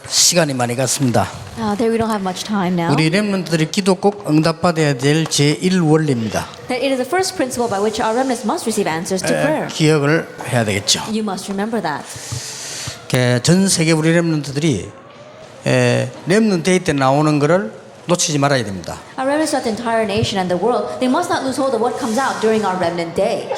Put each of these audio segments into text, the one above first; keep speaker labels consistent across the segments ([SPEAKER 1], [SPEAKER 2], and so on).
[SPEAKER 1] 시간이 많이 갔습니다.
[SPEAKER 2] There we don't have much time now.
[SPEAKER 1] 우리 렘넌트들이 기도 꼭 응답받아야 될 제1원리입니다.
[SPEAKER 2] That it is the first principle by which our remnants must receive answers to prayer.
[SPEAKER 1] 기억을 해야 되겠죠.
[SPEAKER 2] You must remember that.
[SPEAKER 1] 전 세계 우리 렘넌트들이 렘넌트 데이 때 나오는 거를 놓치지 말아야 됩니다.
[SPEAKER 2] Our remnants throughout the entire nation and the world, they must not lose hold of what comes out during our remnant day.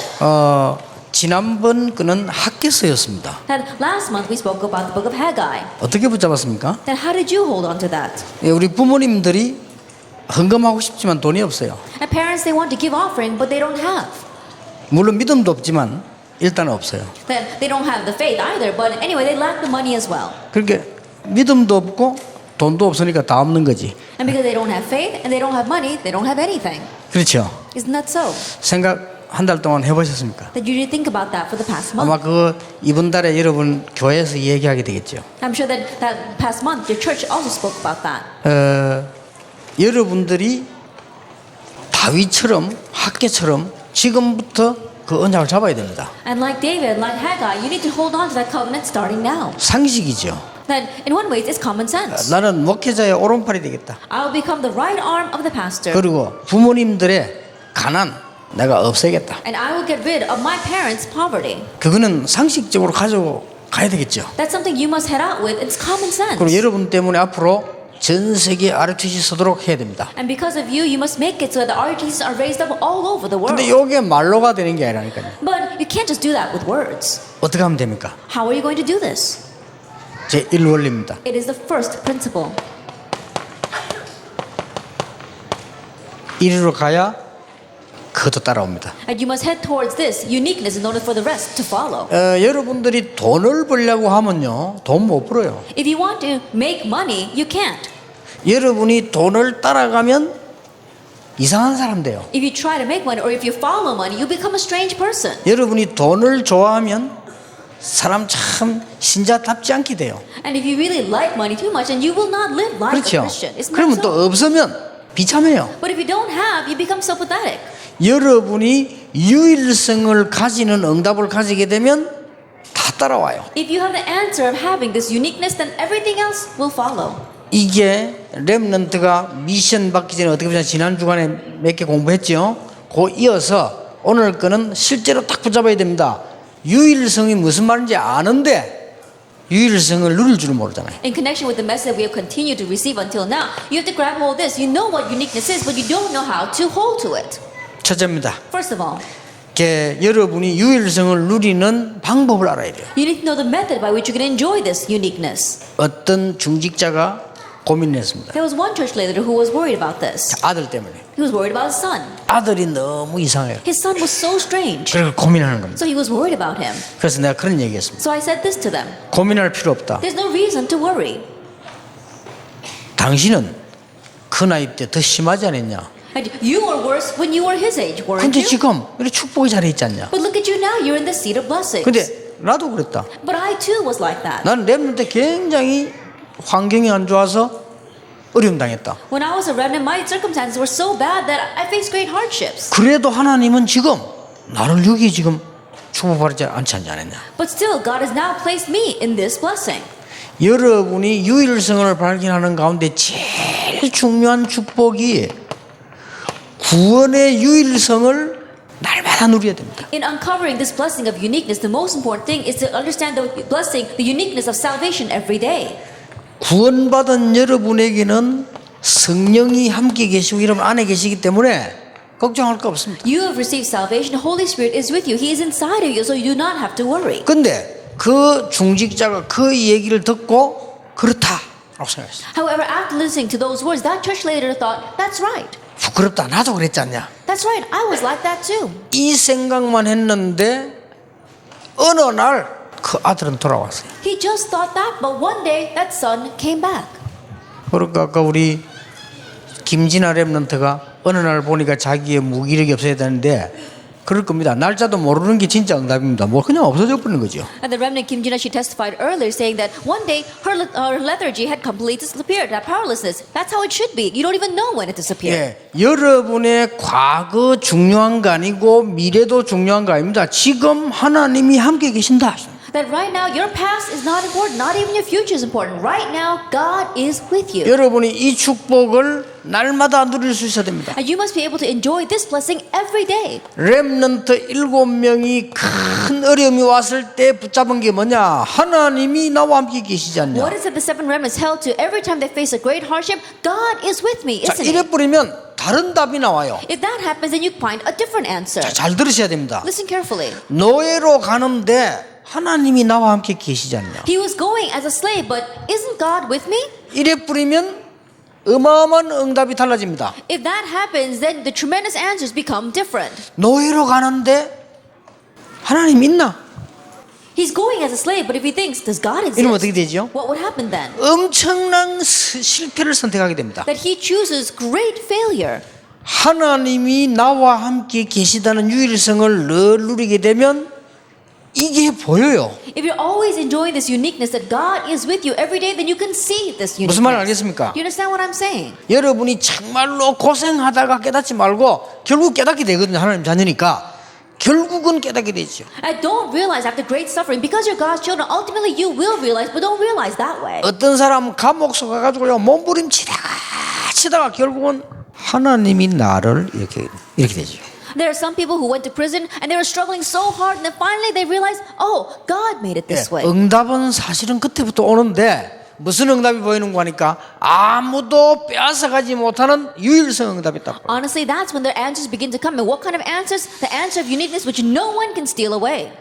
[SPEAKER 1] 지난번 거는 학개서였습니다.
[SPEAKER 2] That last month we spoke about the book of Haggai.
[SPEAKER 1] 어떻게 붙잡았습니까?
[SPEAKER 2] Then how did you hold on to that?
[SPEAKER 1] 우리 부모님들이 헌금하고 싶지만 돈이 없어요.
[SPEAKER 2] And parents, they want to give offering, but they don't have.
[SPEAKER 1] 물론 믿음도 없지만 일단은 없어요.
[SPEAKER 2] Then they don't have the faith either, but anyway, they lack the money as well.
[SPEAKER 1] 그렇게 믿음도 없고 돈도 없으니까 다 없는 거지.
[SPEAKER 2] And because they don't have faith and they don't have money, they don't have anything.
[SPEAKER 1] 그렇죠.
[SPEAKER 2] Isn't that so?
[SPEAKER 1] 생각 한 달 동안 해보셨습니까?
[SPEAKER 2] That you did think about that for the past month.
[SPEAKER 1] 아마 이번 달에 여러분 교회에서 얘기하게 되겠죠.
[SPEAKER 2] I'm sure that past month your church also spoke about that.
[SPEAKER 1] 여러분들이 다윗처럼 학개처럼 지금부터 그 언약을 잡아야 됩니다.
[SPEAKER 2] And like David, like Haggai, you need to hold on to that covenant starting now.
[SPEAKER 1] 상식이죠.
[SPEAKER 2] That in one way it's common sense.
[SPEAKER 1] 나는 목회자의 오른팔이 되겠다.
[SPEAKER 2] I will become the right arm of the pastor.
[SPEAKER 1] 그리고 부모님들의 가난 내가 없애겠다.
[SPEAKER 2] And I will get rid of my parents' poverty.
[SPEAKER 1] 그거는 상식적으로 가지고 가야 되겠죠.
[SPEAKER 2] That's something you must head out with. It's common sense.
[SPEAKER 1] 그리고 여러분 때문에 앞으로 전 세계 RTC 서도록 해야 됩니다.
[SPEAKER 2] And because of you, you must make it so that the RTCs are raised up all over the world.
[SPEAKER 1] 근데 이게 말로가 되는 게 아니라니까요.
[SPEAKER 2] But you can't just do that with words.
[SPEAKER 1] 어떻게 하면 됩니까?
[SPEAKER 2] How are you going to do this?
[SPEAKER 1] 제 1원리입니다.
[SPEAKER 2] It is the first principle.
[SPEAKER 1] 이리로 가야 그것도 따라옵니다.
[SPEAKER 2] And you must head towards this uniqueness in order for the rest to follow.
[SPEAKER 1] 여러분들이 돈을 벌려고 하면요, 돈 못 벌어요.
[SPEAKER 2] If you want to make money, you can't.
[SPEAKER 1] 여러분이 돈을 따라가면 이상한 사람 돼요.
[SPEAKER 2] If you try to make money or if you follow money, you become a strange person.
[SPEAKER 1] 여러분이 돈을 좋아하면 사람 참 신자답지 않게 돼요.
[SPEAKER 2] And if you really like money too much, then you will not live like a
[SPEAKER 1] 그렇죠.
[SPEAKER 2] Christian. Isn't
[SPEAKER 1] 그러면
[SPEAKER 2] that
[SPEAKER 1] 또
[SPEAKER 2] so?
[SPEAKER 1] 없으면 비참해요.
[SPEAKER 2] But if you don't have, you become so pathetic.
[SPEAKER 1] 여러분이 유일성을 가지는 응답을 가지게 되면 다 따라와요.
[SPEAKER 2] If you have the answer of having this uniqueness, then everything else will follow.
[SPEAKER 1] 이게 렘넌트가 미션 받기 전에 어떻게 보면 지난 주간에 몇 개 공부했죠. 그 이어서 오늘 거는 실제로 딱 붙잡아야 됩니다. 유일성이 무슨 말인지 아는데 유일성을 누릴 줄은 모르잖아요.
[SPEAKER 2] In connection with the message we have continued to receive until now, you have to grab hold of this. You know what uniqueness is, but you don't know how to hold to it.
[SPEAKER 1] 첫째입니다.
[SPEAKER 2] First of all,
[SPEAKER 1] 여러분이 유일성을 누리는 방법을 알아야 돼요.
[SPEAKER 2] you need to know the method by which you can enjoy this uniqueness.
[SPEAKER 1] 어떤 중직자가 고민했습니다.
[SPEAKER 2] There was one church leader who was worried about this.
[SPEAKER 1] 아들 때문에.
[SPEAKER 2] He was worried about his son.
[SPEAKER 1] 아들이 너무 이상해요.
[SPEAKER 2] His son was so strange.
[SPEAKER 1] 그래서 고민하는 겁니다.
[SPEAKER 2] So he was worried about him.
[SPEAKER 1] 그래서 내가 그런 얘기했습니다.
[SPEAKER 2] So I said this to them.
[SPEAKER 1] 고민할 필요 없다.
[SPEAKER 2] There's no reason to worry.
[SPEAKER 1] 당신은 그 나이 때 더 심하지 않았냐?
[SPEAKER 2] And you were worse when you were his age, weren't
[SPEAKER 1] 근데
[SPEAKER 2] you?
[SPEAKER 1] 지금 이렇게 축복이 잘했지 않냐?
[SPEAKER 2] But look at you now. You're in the seat of blessings.
[SPEAKER 1] 근데 나도 그랬다.
[SPEAKER 2] But I too was like that.
[SPEAKER 1] 나는 렘넌트 때 굉장히 환경이 안 좋아서 어려움 당했다.
[SPEAKER 2] When I was a remnant, my circumstances were so bad that I faced great hardships.
[SPEAKER 1] 그래도 하나님은 지금 나를 여기 지금 축복받지 않지 않냐?
[SPEAKER 2] But still, God has now placed me in this blessing.
[SPEAKER 1] 여러분이 유일성을 발견하는 가운데 제일 중요한 축복이 구원의 유일성을 날마다 누려야 됩니다.
[SPEAKER 2] In uncovering this blessing of uniqueness, the most important thing is to understand the blessing, the uniqueness of salvation every day.
[SPEAKER 1] 구원받은 여러분에게는 성령이 함께 계시고 여러분 안에 계시기 때문에 걱정할 거 없습니다.
[SPEAKER 2] You have received salvation. The Holy Spirit is with you. He is inside of you, so you do not have to worry.
[SPEAKER 1] 근데 그 중직자가 그 얘기를 듣고 그렇다라고 생각했어요.
[SPEAKER 2] However, after listening to those words, that church leader thought, that's right.
[SPEAKER 1] 부끄럽다. 나도 그랬지 않냐?
[SPEAKER 2] That's right. I was like that too.
[SPEAKER 1] 이 생각만 했는데 어느 날 그 아들은 돌아왔어요.
[SPEAKER 2] He just thought that, but one day that son came back.
[SPEAKER 1] 그러니까 아까 우리 김진아 렘넌트가 어느 날 보니까 자기의 무기력이 없어야 되는데 그럴 겁니다. 날짜도 모르는 게 진짜 응답입니다. 뭐 그냥 없어져 버리는 거죠.
[SPEAKER 2] And the remnant Kim Jina, she testified earlier saying that one day her lethargy had completely disappeared, that powerlessness. That's how it should be. You don't even know when it disappeared.
[SPEAKER 1] 예, 여러분의 과거 중요한 거 아니고 미래도 중요한 거 아닙니다. 지금 하나님이 함께 계신다.
[SPEAKER 2] That right now your past is not important, not even your future is important. Right now, God is with you.
[SPEAKER 1] 여러분이 이 축복을 날마다 누릴 수 있어야 됩니다.
[SPEAKER 2] And you must be able to enjoy this blessing every day.
[SPEAKER 1] 렘넌트 7명이 큰 어려움이 왔을 때 붙잡은 게 뭐냐? 하나님이 나와 함께 계시지 않냐?
[SPEAKER 2] What is it the seven remnants held to every time they face a great hardship? God is with me,
[SPEAKER 1] 자,
[SPEAKER 2] isn't
[SPEAKER 1] 이래
[SPEAKER 2] it?
[SPEAKER 1] 버리면 다른 답이 나와요.
[SPEAKER 2] If that happens, then you find a different answer.
[SPEAKER 1] 자, 잘 들으셔야 됩니다.
[SPEAKER 2] Listen carefully.
[SPEAKER 1] 노예로 가는데 하나님이 나와 함께 계시지 않냐?
[SPEAKER 2] He was going as a slave, but isn't God with me?
[SPEAKER 1] 이래 버리면 어마어마한 응답이 달라집니다.
[SPEAKER 2] If that happens, then the tremendous answers become different.
[SPEAKER 1] 노예로 가는데 하나님 있나?
[SPEAKER 2] He's going as a slave, but if he thinks, does God
[SPEAKER 1] 이러면 어떻게
[SPEAKER 2] exist?
[SPEAKER 1] 되죠?
[SPEAKER 2] What would happen then?
[SPEAKER 1] 엄청난 실패를 선택하게 됩니다.
[SPEAKER 2] That he chooses great failure.
[SPEAKER 1] 하나님이 나와 함께 계시다는 유일성을 늘 누리게 되면 이게 보여요.
[SPEAKER 2] If you're always enjoying this uniqueness that God is with you every day, then you can see this
[SPEAKER 1] 무슨 말
[SPEAKER 2] uniqueness.
[SPEAKER 1] 알겠습니까?
[SPEAKER 2] You understand what I'm saying?
[SPEAKER 1] 여러분이 정말로 고생하다가 깨닫지 말고 결국 깨닫게 되거든요. 하나님 자녀니까 결국은 깨닫게 되죠.
[SPEAKER 2] I don't realize after great suffering, because you're God's children, ultimately you will realize, but don't realize that way.
[SPEAKER 1] 어떤 사람은 감옥서 가가지고요 몸부림치다가 결국은 하나님이 나를 이렇게 되죠.
[SPEAKER 2] There are some people who went to prison and they were struggling so hard, and then finally they realized, oh, God made it this way.
[SPEAKER 1] 응답은 사실은 그때부터 오는데 무슨 응답이 보이는 거니까 아무도 빼앗아가지 못하는 유일성 응답이 딱 보여요.
[SPEAKER 2] Honestly, that's when the answers begin to come. And what kind of answers? The answer of uniqueness which no one can steal away.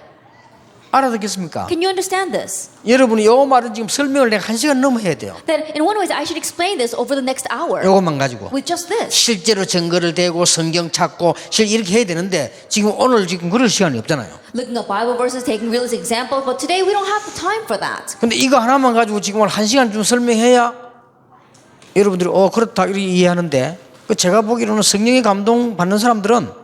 [SPEAKER 1] 알아듣겠습니까?
[SPEAKER 2] Can you understand this?
[SPEAKER 1] 여러분이 요 말은 지금 설명을 내가 1시간 넘어 해야 돼요.
[SPEAKER 2] That in one way, I should explain this over the next hour
[SPEAKER 1] 요것만 가지고
[SPEAKER 2] with just this.
[SPEAKER 1] 실제로 증거를 대고 성경 찾고 이렇게 해야 되는데 지금 오늘 그럴 시간이 없잖아요.
[SPEAKER 2] Looking up Bible verses, taking realistic examples, but today we don't have the time for that.
[SPEAKER 1] 근데 이거 하나만 가지고 지금 오늘 1시간 좀 설명해야 여러분들이 그렇다 이렇게 이해하는데 제가 보기로는 성령의 감동 받는 사람들은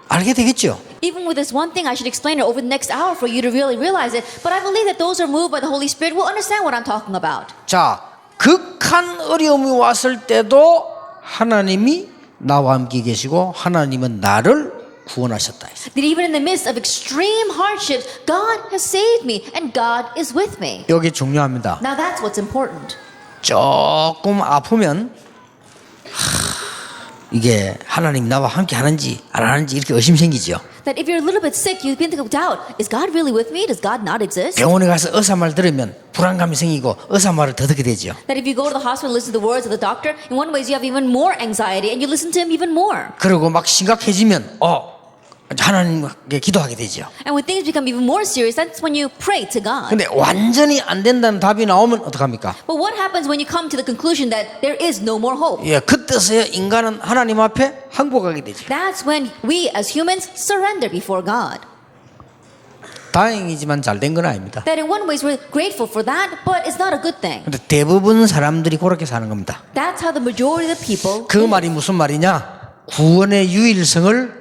[SPEAKER 1] 알게 되겠죠.
[SPEAKER 2] Even with this one thing, I should explain it over the next hour for you to really realize it. But I believe that those who are moved by the Holy Spirit will understand what I'm talking about.
[SPEAKER 1] 자, 극한 어려움이 왔을 때도 하나님이 나와 함께 계시고 하나님은 나를 구원하셨다.
[SPEAKER 2] That even in the midst of extreme hardships, God has saved me and God is with me.
[SPEAKER 1] 여기 중요합니다.
[SPEAKER 2] Now that's what's important.
[SPEAKER 1] 조금 아프면 이게 하나님 나와 함께 하는지 안 하는지 이렇게 의심 생기죠.
[SPEAKER 2] That if you're a little bit sick, you begin to doubt, is God really with me? Does God not exist?
[SPEAKER 1] 병원에 가서 의사 말 들으면 불안감이 생기고 의사 말을 더 듣게 되죠.
[SPEAKER 2] That if you go to the hospital and listen to the words of the doctor, in one way you have even more anxiety and you listen to him even more.
[SPEAKER 1] 그리고 막 심각해지면 하나님께 기도하게 되죠.
[SPEAKER 2] And when things become even more serious, that's when you pray to God.
[SPEAKER 1] 근데 완전히 안 된다는 답이 나오면 어떡합니까?
[SPEAKER 2] But what happens when you come to the conclusion that there is no more hope?
[SPEAKER 1] 예, 그때서야 인간은 하나님 앞에 항복하게 되죠.
[SPEAKER 2] That's when we as humans surrender before God.
[SPEAKER 1] 다행이지만 잘 된 건 아닙니다.
[SPEAKER 2] That in one way we're grateful for that, but it's not a good thing.
[SPEAKER 1] 근데 대부분 사람들이 그렇게 사는 겁니다.
[SPEAKER 2] That's how the majority of the people
[SPEAKER 1] 그
[SPEAKER 2] live.
[SPEAKER 1] 말이 무슨 말이냐? 구원의 유일성을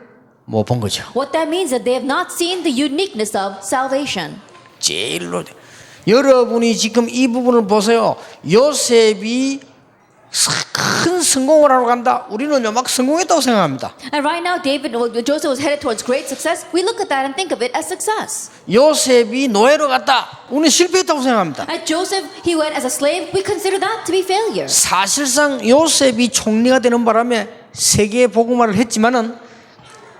[SPEAKER 1] 못 본 거죠.
[SPEAKER 2] What that means is that they have not seen the uniqueness of salvation.
[SPEAKER 1] 제일로 여러분이 지금 이 부분을 보세요. 요셉이 큰 성공을 하러 간다. 우리는요 막 성공했다고 생각합니다.
[SPEAKER 2] And right now, Joseph was headed towards great success. We look at that and think of it as success.
[SPEAKER 1] 요셉이 노예로 갔다. 우리는 실패했다고 생각합니다.
[SPEAKER 2] At Joseph, he went as a slave. We consider that to be failure.
[SPEAKER 1] 사실상 요셉이 총리가 되는 바람에 세계 복음화를 했지만은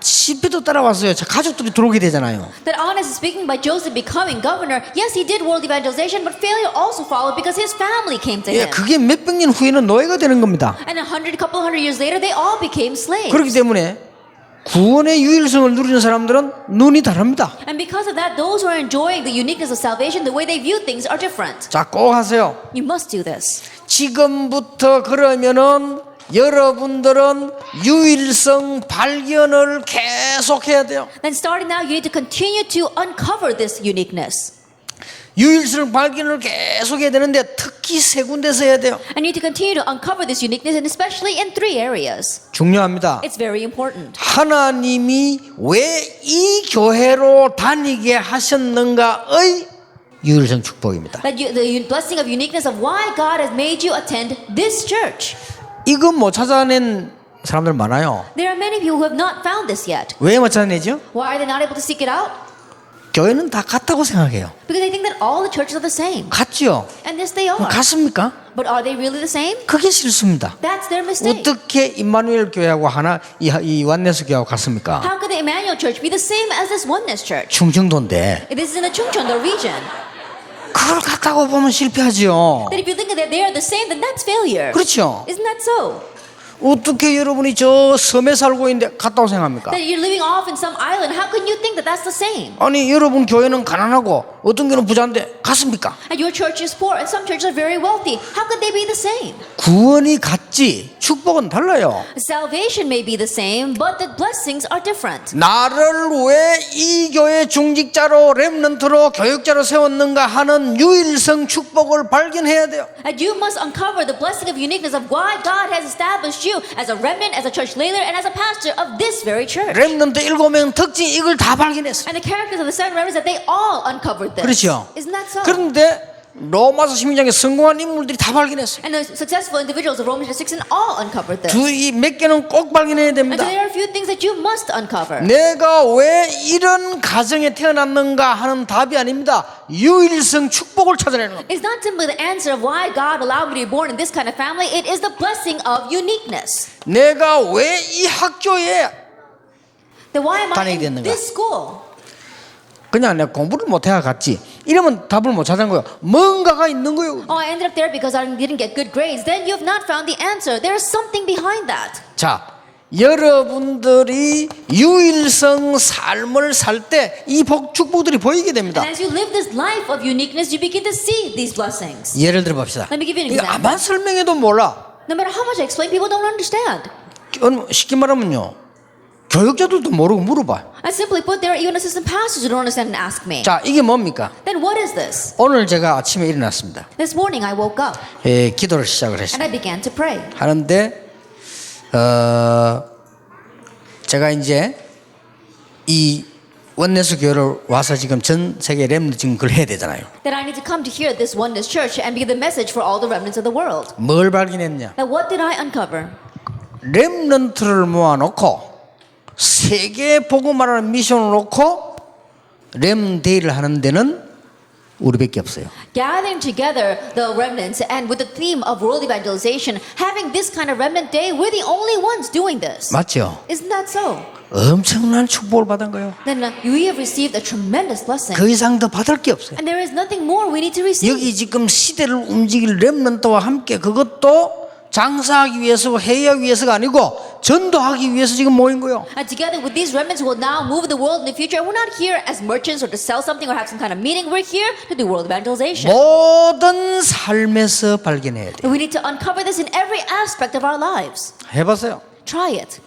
[SPEAKER 1] 실패도 따라왔어요. 가족들이 들어오게 되잖아요.
[SPEAKER 2] That honestly speaking, by Joseph becoming governor, yes, he did world evangelization, but failure also followed because his family came to
[SPEAKER 1] 예,
[SPEAKER 2] him.
[SPEAKER 1] 그게 몇백 년 후에는 노예가 되는 겁니다.
[SPEAKER 2] And a couple hundred years later, they all became slaves.
[SPEAKER 1] 그렇기 때문에 구원의 유일성을 누리는 사람들은 눈이 다릅니다.
[SPEAKER 2] And because of that, those who are enjoying the uniqueness of salvation, the way they view things are different.
[SPEAKER 1] 자, 꼭 하세요.
[SPEAKER 2] You must do this.
[SPEAKER 1] 지금부터 그러면은 여러분들은 유일성 발견을 계속해야 돼요.
[SPEAKER 2] Then starting now, you need to continue to uncover this uniqueness.
[SPEAKER 1] 유일성 발견을 계속해야 되는데 특히 세 군데서 해야 돼요.
[SPEAKER 2] And you need to continue to uncover this uniqueness, and especially in 3 areas.
[SPEAKER 1] 중요합니다.
[SPEAKER 2] It's very important.
[SPEAKER 1] 하나님이 왜 이 교회로 다니게 하셨는가의 유일성 축복입니다.
[SPEAKER 2] That the blessing of uniqueness of why God has made you attend this church.
[SPEAKER 1] 이건 못 찾아낸 사람들 많아요.
[SPEAKER 2] There are many people who have not found this yet.
[SPEAKER 1] 왜 못 찾아내죠?
[SPEAKER 2] Why are they not able to seek it out?
[SPEAKER 1] 교회는 다 같다고 생각해요.
[SPEAKER 2] Because they think that all the churches are the same.
[SPEAKER 1] 같지요?
[SPEAKER 2] And yes, they are.
[SPEAKER 1] 같습니까?
[SPEAKER 2] But are they really the same?
[SPEAKER 1] 그게 실수입니다.
[SPEAKER 2] That's their mistake.
[SPEAKER 1] 어떻게 임마누엘 교회하고 이 완네스 교회하고 같습니까?
[SPEAKER 2] How could the Emmanuel Church be the same as this Oneness Church?
[SPEAKER 1] 충청도인데
[SPEAKER 2] This is in the Chungcheong region.
[SPEAKER 1] 그걸 같다고 보면 실패하죠.
[SPEAKER 2] That if you think that they are the same, then that's failure.
[SPEAKER 1] 그렇죠.
[SPEAKER 2] Isn't that so?
[SPEAKER 1] 어떻게 여러분이 저 섬에 살고 있는데 같다고 생각합니까?
[SPEAKER 2] That you're living off in some island, how can you think that that's the same?
[SPEAKER 1] 아니 여러분 교회는 가난하고 어떤 교회는 부자인데 같습니까?
[SPEAKER 2] And your church is poor, and some churches are very wealthy. How could they be the same?
[SPEAKER 1] 구원이 같지 축복은 달라요.
[SPEAKER 2] Salvation may be the same, but the blessings are different.
[SPEAKER 1] 나를 왜 이 교회 중직자로 렘넌트로 교육자로 세웠는가 하는 유일성 축복을 발견해야 돼요.
[SPEAKER 2] And you must uncover the blessing of uniqueness of why God has established you as a remnant, as a church leader, and as a pastor of this very church.
[SPEAKER 1] 렘넌트 7명 특징 이걸 다 발견했어요.
[SPEAKER 2] And the characters of the seven remnants that they all uncovered this.
[SPEAKER 1] 그렇죠.
[SPEAKER 2] Isn't that so?
[SPEAKER 1] 그런데 로마서 16장에 성공한 인물들이 다 발견했어요.
[SPEAKER 2] And the successful individuals of Romans 16 all uncovered this.
[SPEAKER 1] 이 몇 개는 꼭 발견해야
[SPEAKER 2] And
[SPEAKER 1] 됩니다.
[SPEAKER 2] so there are a few things that you must uncover.
[SPEAKER 1] 내가 왜 이런 가정에 태어났는가 하는 답이 아닙니다. 유일성 축복을 찾아내는 겁니다.
[SPEAKER 2] It's not simply the answer of why God allowed me to be born in this kind of family. It is the blessing of uniqueness.
[SPEAKER 1] 내가 왜 이 학교에
[SPEAKER 2] Then why am I
[SPEAKER 1] 다니게
[SPEAKER 2] in
[SPEAKER 1] 됐는가?
[SPEAKER 2] this school?
[SPEAKER 1] 그냥 내가 공부를 못해야 갔지. 이러면 답을 못 찾은 거예요. 뭔가가 있는 거예요.
[SPEAKER 2] Oh, I ended up there because I didn't get good grades. Then you have not found the answer. There is something behind that.
[SPEAKER 1] 자, 여러분들이 유일성 삶을 살 때 이 축복들이 보이게 됩니다.
[SPEAKER 2] And as you live this life of uniqueness, you begin to see these blessings.
[SPEAKER 1] 예를 들어 봅시다.
[SPEAKER 2] Let me give you an
[SPEAKER 1] 이거
[SPEAKER 2] example.
[SPEAKER 1] 아무리 설명해도 몰라.
[SPEAKER 2] No matter how much I explain, people don't understand.
[SPEAKER 1] 쉽게 말하면요. 교육자들도 모르고 물어봐요.
[SPEAKER 2] I simply put, there are even assistant pastors who don't understand and ask me.
[SPEAKER 1] 자, 이게 뭡니까?
[SPEAKER 2] Then what is this?
[SPEAKER 1] 오늘 제가 아침에 일어났습니다.
[SPEAKER 2] This morning I woke up
[SPEAKER 1] 기도를 시작을
[SPEAKER 2] and
[SPEAKER 1] 했습니다.
[SPEAKER 2] I began to pray.
[SPEAKER 1] 하는데 제가 이제 이 원내수 교회를 와서 지금 전 세계 렘넌트 지금 그걸 해야 되잖아요.
[SPEAKER 2] That I need to come to hear this Oneness Church and be the message for all the remnants of the world.
[SPEAKER 1] 뭘 발견했냐?
[SPEAKER 2] Now what did I uncover?
[SPEAKER 1] 렘넌트를 모아놓고 세계 복음화라는 미션을 놓고 렘데이를 하는 데는 우리밖에 없어요.
[SPEAKER 2] Gathering together the remnants and with the theme of world evangelization, having this kind of remnant day, we're the only ones doing this.
[SPEAKER 1] 맞죠?
[SPEAKER 2] Isn't that so?
[SPEAKER 1] 엄청난 축복을 받은 거예요.
[SPEAKER 2] Then we have received a tremendous blessing.
[SPEAKER 1] 그 이상 더 받을 게 없어요.
[SPEAKER 2] And there is nothing more we need to receive.
[SPEAKER 1] 여기 지금 시대를 움직일 렘넌트와 함께 그것도 장사하기 위해서 회의하기 위해서가 아니고 전도하기 위해서 지금 모인 거예요.
[SPEAKER 2] And together with these remnants who will now move the world in the future, we're not here as merchants or to sell something or have some kind of meeting. We're here to do world evangelization.
[SPEAKER 1] 모든 삶에서 발견해야 돼요.
[SPEAKER 2] And we need to uncover this in every aspect of our lives.
[SPEAKER 1] 해보세요.
[SPEAKER 2] Try it.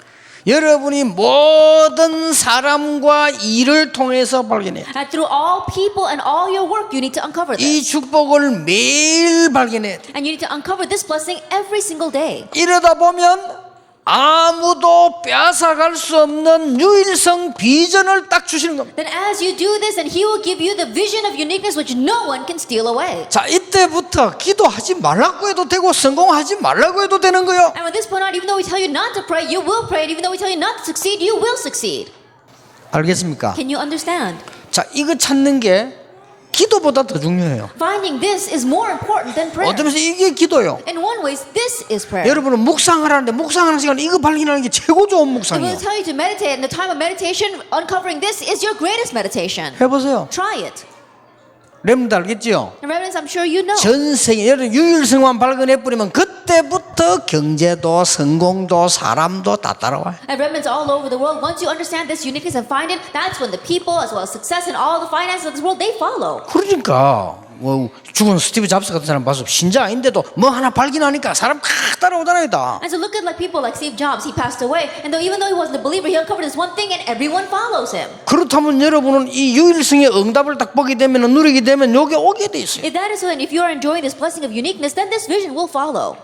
[SPEAKER 1] 여러분이 모든 사람과 일을 통해서 발견해요.
[SPEAKER 2] And through all people and all your work, you need to uncover
[SPEAKER 1] 이
[SPEAKER 2] this.
[SPEAKER 1] 축복을 매일 발견해야 돼요.
[SPEAKER 2] And you need to uncover this blessing every single day.
[SPEAKER 1] 이러다 보면 아무도 빼앗아갈 수 없는 유일성 비전을 딱 주시는 겁니다.
[SPEAKER 2] Then as you do this, and He will give you the vision of uniqueness which no one can steal away.
[SPEAKER 1] 자, 이때부터 기도하지 말라고 해도 되고 성공하지 말라고 해도 되는 거예요.
[SPEAKER 2] And from this point on, even though we tell you not to pray, you will pray. And even though we tell you not to succeed, you will succeed.
[SPEAKER 1] 알겠습니까?
[SPEAKER 2] Can you understand?
[SPEAKER 1] 자, 이거 찾는 게 기도보다 더 중요해요.
[SPEAKER 2] Finding this is more important than prayer.
[SPEAKER 1] 어떤 면에서 이게 기도예요.
[SPEAKER 2] In one way, this is prayer.
[SPEAKER 1] 여러분은 묵상하라는데 묵상하는 시간 이거 발견하는 게 최고 좋은
[SPEAKER 2] If we
[SPEAKER 1] 묵상이에요.
[SPEAKER 2] tell you to meditate, and the time of meditation, uncovering this is your greatest meditation.
[SPEAKER 1] 해보세요.
[SPEAKER 2] Try it.
[SPEAKER 1] 렘드 알겠죠?
[SPEAKER 2] And reverends, I'm sure you know.
[SPEAKER 1] 전 세계 여러분 유일성만 발견해 뿌리면 그때부터 경제도 성공도 사람도 다 따라와요.
[SPEAKER 2] And remnants all over the world, once you understand this uniqueness and find it, that's when the people, as well as success and all the finances of this world, they follow.
[SPEAKER 1] 그러니까 뭐 죽은 스티브 잡스 같은 사람 봐서 신자 아닌데도 뭐 하나 발견하니까 사람 다 따라오잖아요 다.
[SPEAKER 2] And so look at like people like Steve Jobs. He passed away, and though even though he wasn't a believer, he uncovered this one thing, and everyone follows him.
[SPEAKER 1] 그렇다면 여러분은 이 유일성의 응답을 딱 보게 되면 누리게 되면 여기 오게 돼 있어요.
[SPEAKER 2] If that is so, and if you are enjoying this blessing of uniqueness, then this vision will follow.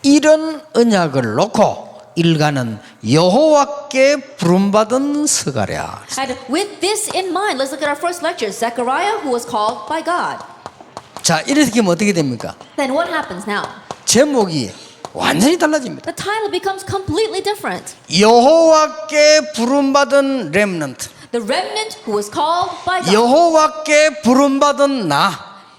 [SPEAKER 1] 이런 언약을 놓고 일가는 여호와께 부름받은 스가랴.
[SPEAKER 2] And with this in mind, let's look at our first lecture. Zechariah, who was called by God.
[SPEAKER 1] 자, 이렇게 되면 어떻게 됩니까?
[SPEAKER 2] Then what happens now?
[SPEAKER 1] 제목이 완전히 달라집니다.
[SPEAKER 2] The title becomes completely different.
[SPEAKER 1] 여호와께 부름받은 렘넌트.
[SPEAKER 2] The remnant who was called by God.
[SPEAKER 1] 여호와께 부름받은 나.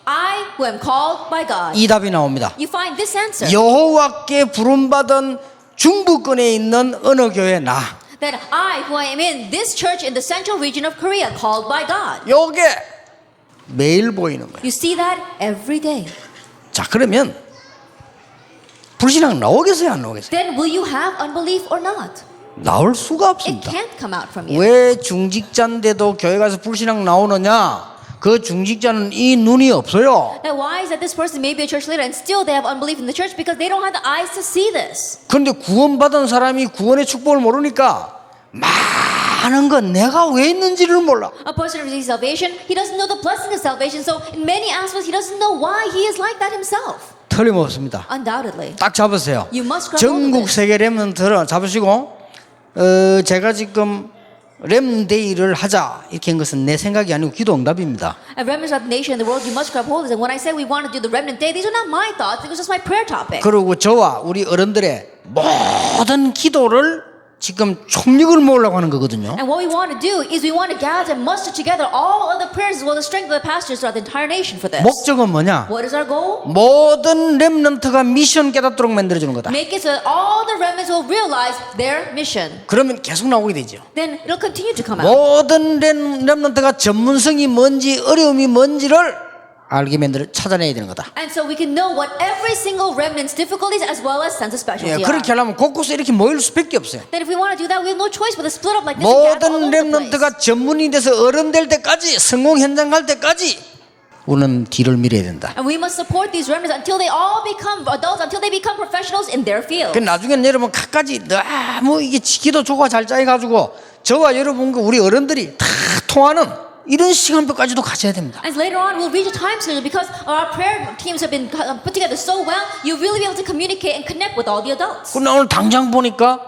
[SPEAKER 2] I who am called by God.
[SPEAKER 1] 이 답이 나옵니다.
[SPEAKER 2] You find this answer.
[SPEAKER 1] 여호와께 부름받은 중부권에 있는 어느 교회 나.
[SPEAKER 2] That I who am in this church in the central region of Korea called by God.
[SPEAKER 1] 요게 매일 보이는 거예요.
[SPEAKER 2] You see that every day.
[SPEAKER 1] 자, 그러면 불신앙 나오겠어요, 안 나오겠어요?
[SPEAKER 2] Then will you have unbelief or not?
[SPEAKER 1] 나올 수가
[SPEAKER 2] It
[SPEAKER 1] 없습니다.
[SPEAKER 2] can't come out from you.
[SPEAKER 1] 왜 중직자인데도 교회 가서 불신앙 나오느냐? 그 중직자는 이 눈이 없어요.
[SPEAKER 2] Now why is that this person may be a church leader and still they have unbelief in the church? Because they don't have the eyes to see this.
[SPEAKER 1] 그런데 구원받은 사람이 구원의 축복을 모르니까 많은 건 내가 왜 있는지를 몰라.
[SPEAKER 2] A person who receives salvation, he doesn't know the blessing of salvation. So in many aspects, he doesn't know why he is like that himself.
[SPEAKER 1] 틀림없습니다.
[SPEAKER 2] Undoubtedly.
[SPEAKER 1] 딱 잡으세요.
[SPEAKER 2] You must grab hold of
[SPEAKER 1] 전국
[SPEAKER 2] it.
[SPEAKER 1] 세계 렘넌트를 잡으시고 제가 지금 렘데이를 하자 이렇게 한 것은 내 생각이 아니고 기도 응답입니다.
[SPEAKER 2] A remnant of the nation in the world, you must grab hold of it. And when I say we want to do the remnant day, these are not my thoughts. It was just my prayer topic.
[SPEAKER 1] 그리고 저와 우리 어른들의 모든 기도를 지금 총력을 모으려고 하는 거거든요.
[SPEAKER 2] And what we want to do is we want to gather and muster together all of the prayers as well as the strength of the pastors throughout the entire nation for this.
[SPEAKER 1] 목적은 뭐냐?
[SPEAKER 2] What is our goal?
[SPEAKER 1] 모든 렘넌트가 미션 깨닫도록 만들어주는 거다.
[SPEAKER 2] Make it so that all the remnants will realize their mission.
[SPEAKER 1] 그러면 계속 나오게 되죠.
[SPEAKER 2] Then it'll continue to come out.
[SPEAKER 1] 모든 렘넌트가 전문성이 뭔지 어려움이 뭔지를 알게 만들어 찾아내야 되는 거다.
[SPEAKER 2] And so we can know what every single remnant's difficulties as well as sense of specialty
[SPEAKER 1] 예,
[SPEAKER 2] are.
[SPEAKER 1] 그렇게 하려면 곳곳에 이렇게 모일 수밖에 없어요.
[SPEAKER 2] Then if we want to do that, we have no choice but to split up like this and gather all
[SPEAKER 1] 모든
[SPEAKER 2] over the place.
[SPEAKER 1] 렘넌트가 전문이 돼서 어른 될 때까지 성공 현장 갈 때까지 우리는 뒤를 밀어야 된다.
[SPEAKER 2] And we must support these remnants until they all become adults, until they become professionals in their field.
[SPEAKER 1] 그 나중에는 여러분 각가지 너무 이게 기도 조가 잘 짜여가지고 저와 여러분과 우리 어른들이 다 통하는 이런 시간표까지도 가져야 됩니다.
[SPEAKER 2] And later on, we'll reach a time schedule because our prayer teams have been put together so well, you'll really be able to communicate and connect with all the adults.
[SPEAKER 1] 근데 오늘 당장 보니까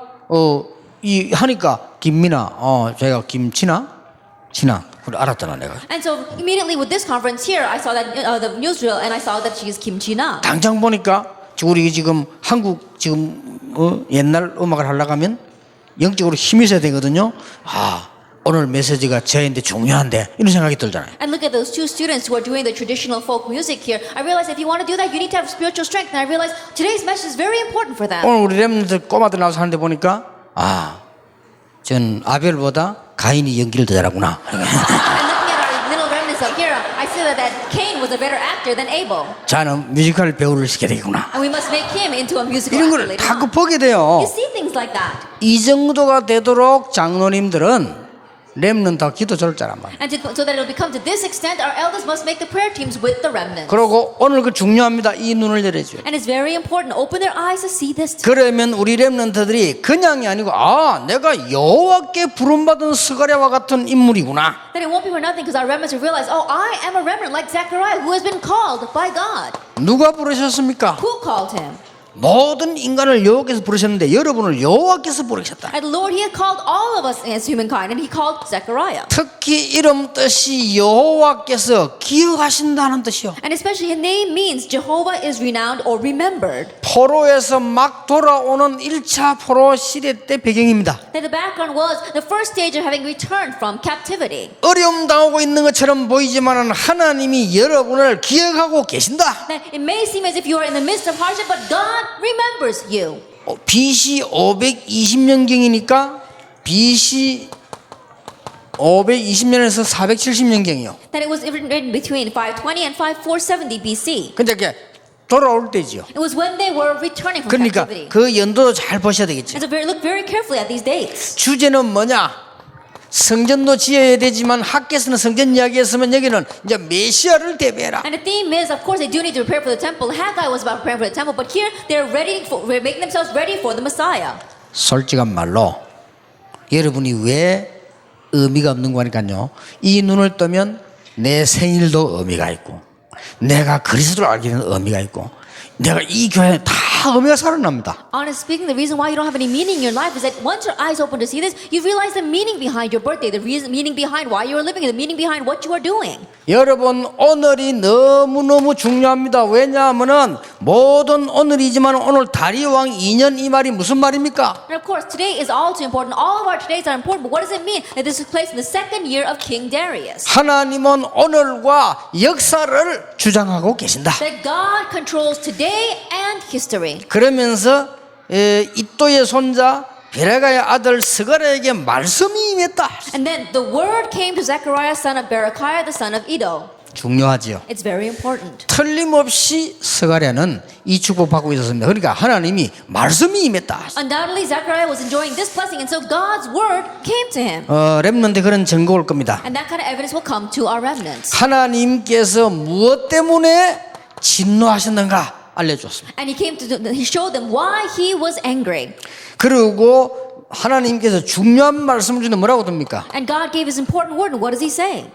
[SPEAKER 1] 이 하니까 김민아, 제가 김치나, 그래 알았잖아 내가.
[SPEAKER 2] And so immediately with this conference here, I saw that the newsreel and I saw that she is Kim Ji-na.
[SPEAKER 1] 당장 보니까 우리 지금 한국 지금 옛날 음악을 하려고 하면 영적으로 힘이 있어야 되거든요. 오늘 메시지가 저희한테 중요한데 이런 생각이 들잖아요.
[SPEAKER 2] And look at those two students who are doing the traditional folk music here. I realized if you want to do that, you need to have spiritual strength. And I realized today's message is very important for them.
[SPEAKER 1] 오늘 우리 렘넌트 꼬마들 나와서 하는데 보니까 전 아벨보다 가인이 연기를 더 잘하구나.
[SPEAKER 2] And looking at our little remnants up here, I see that Cain was a better actor than Abel.
[SPEAKER 1] 자는 뮤지컬 배우를 시켜야 되겠구나.
[SPEAKER 2] And we must make him into a musical
[SPEAKER 1] 이런
[SPEAKER 2] actor
[SPEAKER 1] 걸
[SPEAKER 2] later
[SPEAKER 1] 자꾸
[SPEAKER 2] on.
[SPEAKER 1] 보게 돼요.
[SPEAKER 2] You see things like that.
[SPEAKER 1] 이 정도가 되도록 장로님들은 렘넌트와 기도 절 자란 말이에요.
[SPEAKER 2] And so that it'll become to this extent, our elders must make the prayer teams with the remnants.
[SPEAKER 1] 그리고 오늘 그 중요합니다. 이 눈을 열어줘요.
[SPEAKER 2] And it's very important. Open their eyes to see this.
[SPEAKER 1] 그러면 우리 렘넌트들이 그냥이 아니고 내가 여호와께 부름받은 스가랴와 같은 인물이구나.
[SPEAKER 2] Then it won't be for nothing because our remnants will realize, I am a remnant like Zechariah who has been called by God.
[SPEAKER 1] 누가 부르셨습니까?
[SPEAKER 2] Who called him?
[SPEAKER 1] 모든 인간을 여호와께서 부르셨는데 여러분을 여호와께서 부르셨다.
[SPEAKER 2] And the Lord, He had called all of us as humankind, and He called Zechariah.
[SPEAKER 1] 특히 이름 뜻이 여호와께서 기억하신다는 뜻이요.
[SPEAKER 2] And especially His name means Jehovah is renowned or remembered.
[SPEAKER 1] 포로에서 막 돌아오는 1차 포로 시대 때 배경입니다.
[SPEAKER 2] That the background was the first stage of having returned from captivity.
[SPEAKER 1] 어려움 당하고 있는 것처럼 보이지만 하나님이 여러분을 기억하고 계신다.
[SPEAKER 2] That it may seem as if you are in the midst of hardship, but God remembers you.
[SPEAKER 1] BC 520년경이니까 BC 520년에서 470년경이요.
[SPEAKER 2] That it was written between 520 and 5470 BC.
[SPEAKER 1] 근데 이게 돌아올 때지요.
[SPEAKER 2] It was when they were returning from
[SPEAKER 1] 그러니까
[SPEAKER 2] captivity.
[SPEAKER 1] 그 연도도 잘 보셔야 되겠죠.
[SPEAKER 2] And so look very carefully at these dates.
[SPEAKER 1] 주제는 뭐냐? 성전도 지어야 되지만 학계에서는 성전 이야기했으면 여기는 이제 메시아를 대비해라.
[SPEAKER 2] And the theme is, of course, they do need to prepare for the temple. Haggai was about preparing for the temple, but here they're making themselves ready for the Messiah.
[SPEAKER 1] 솔직한 말로 여러분이 왜 의미가 없는 거니까요. 이 눈을 뜨면 내 생일도 의미가 있고, 내가 그리스도를 알게 되는 의미가 있고, 내가 이 교회에 다 의미가 살아납니다.
[SPEAKER 2] Honestly speaking, the reason why you don't have any meaning in your life is that once your eyes open to see this, you realize the meaning behind your birthday, the meaning behind why you are living, the meaning behind what you are doing.
[SPEAKER 1] 여러분 오늘이 너무너무 중요합니다. 왜냐하면 모든 오늘이지만 오늘 다리왕 2년 이 말이 무슨 말입니까?
[SPEAKER 2] And of course, today is all too important. All of our todays are important, but what does it mean that this took place in the second year of King Darius?
[SPEAKER 1] 하나님은 오늘과 역사를 주장하고 계신다.
[SPEAKER 2] That God controls today and history.
[SPEAKER 1] 그러면서 이또의 손자 베레가의 아들 스가랴에게 말씀이 임했다.
[SPEAKER 2] And then the word came to Zechariah, son of Berechiah, the son of Iddo.
[SPEAKER 1] 중요하지요.
[SPEAKER 2] It's very important.
[SPEAKER 1] 틀림없이 스가랴는 이 축복 받고 있었습니다. 그러니까 하나님이 말씀이 임했다.
[SPEAKER 2] Undoubtedly, Zechariah was enjoying this blessing, and so God's word came to him.
[SPEAKER 1] 렘넌트 그런 증거 올 겁니다.
[SPEAKER 2] And that kind of evidence will come to our remnants.
[SPEAKER 1] 하나님께서 무엇 때문에 진노하셨는가 알려줬습니다.
[SPEAKER 2] And he showed them why he was angry.
[SPEAKER 1] 그리고 하나님께서 중요한 말씀을 주는데 뭐라고 듭니까?
[SPEAKER 2] And God gave his important word, and what does he say?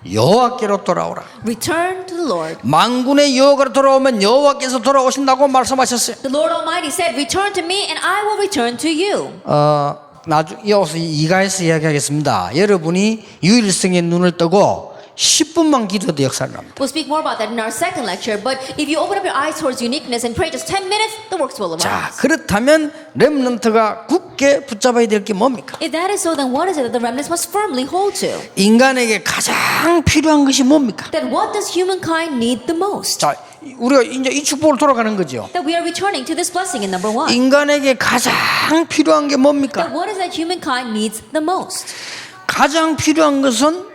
[SPEAKER 1] 여호와께로 돌아오라.
[SPEAKER 2] Return to the Lord.
[SPEAKER 1] 만군의 여호와께로 돌아오면 여호와께서 돌아오신다고 말씀하셨어요.
[SPEAKER 2] The Lord Almighty said, return to me, and I will return to you.
[SPEAKER 1] 이어서 이가에서 이야기하겠습니다. 여러분이 유일성의 눈을 뜨고 10분만 기도해도 역사를 납니다.
[SPEAKER 2] We'll speak more about that in our second lecture, but if you open up your eyes towards uniqueness and pray just 10 minutes, the works will
[SPEAKER 1] 자,
[SPEAKER 2] arise.
[SPEAKER 1] 그렇다면 렘넌트가 굳게 붙잡아야 될 게 뭡니까?
[SPEAKER 2] If that is so, then what is it that the remnants must firmly hold to?
[SPEAKER 1] 인간에게 가장 필요한 것이 뭡니까?
[SPEAKER 2] Then what does humankind need the most?
[SPEAKER 1] 자, 우리가 이제 이 축복을 돌아가는 거죠.
[SPEAKER 2] That we are returning to this blessing in number one.
[SPEAKER 1] 인간에게 가장 필요한 게
[SPEAKER 2] That
[SPEAKER 1] 뭡니까?
[SPEAKER 2] what is that humankind needs the most?
[SPEAKER 1] 가장 필요한 것은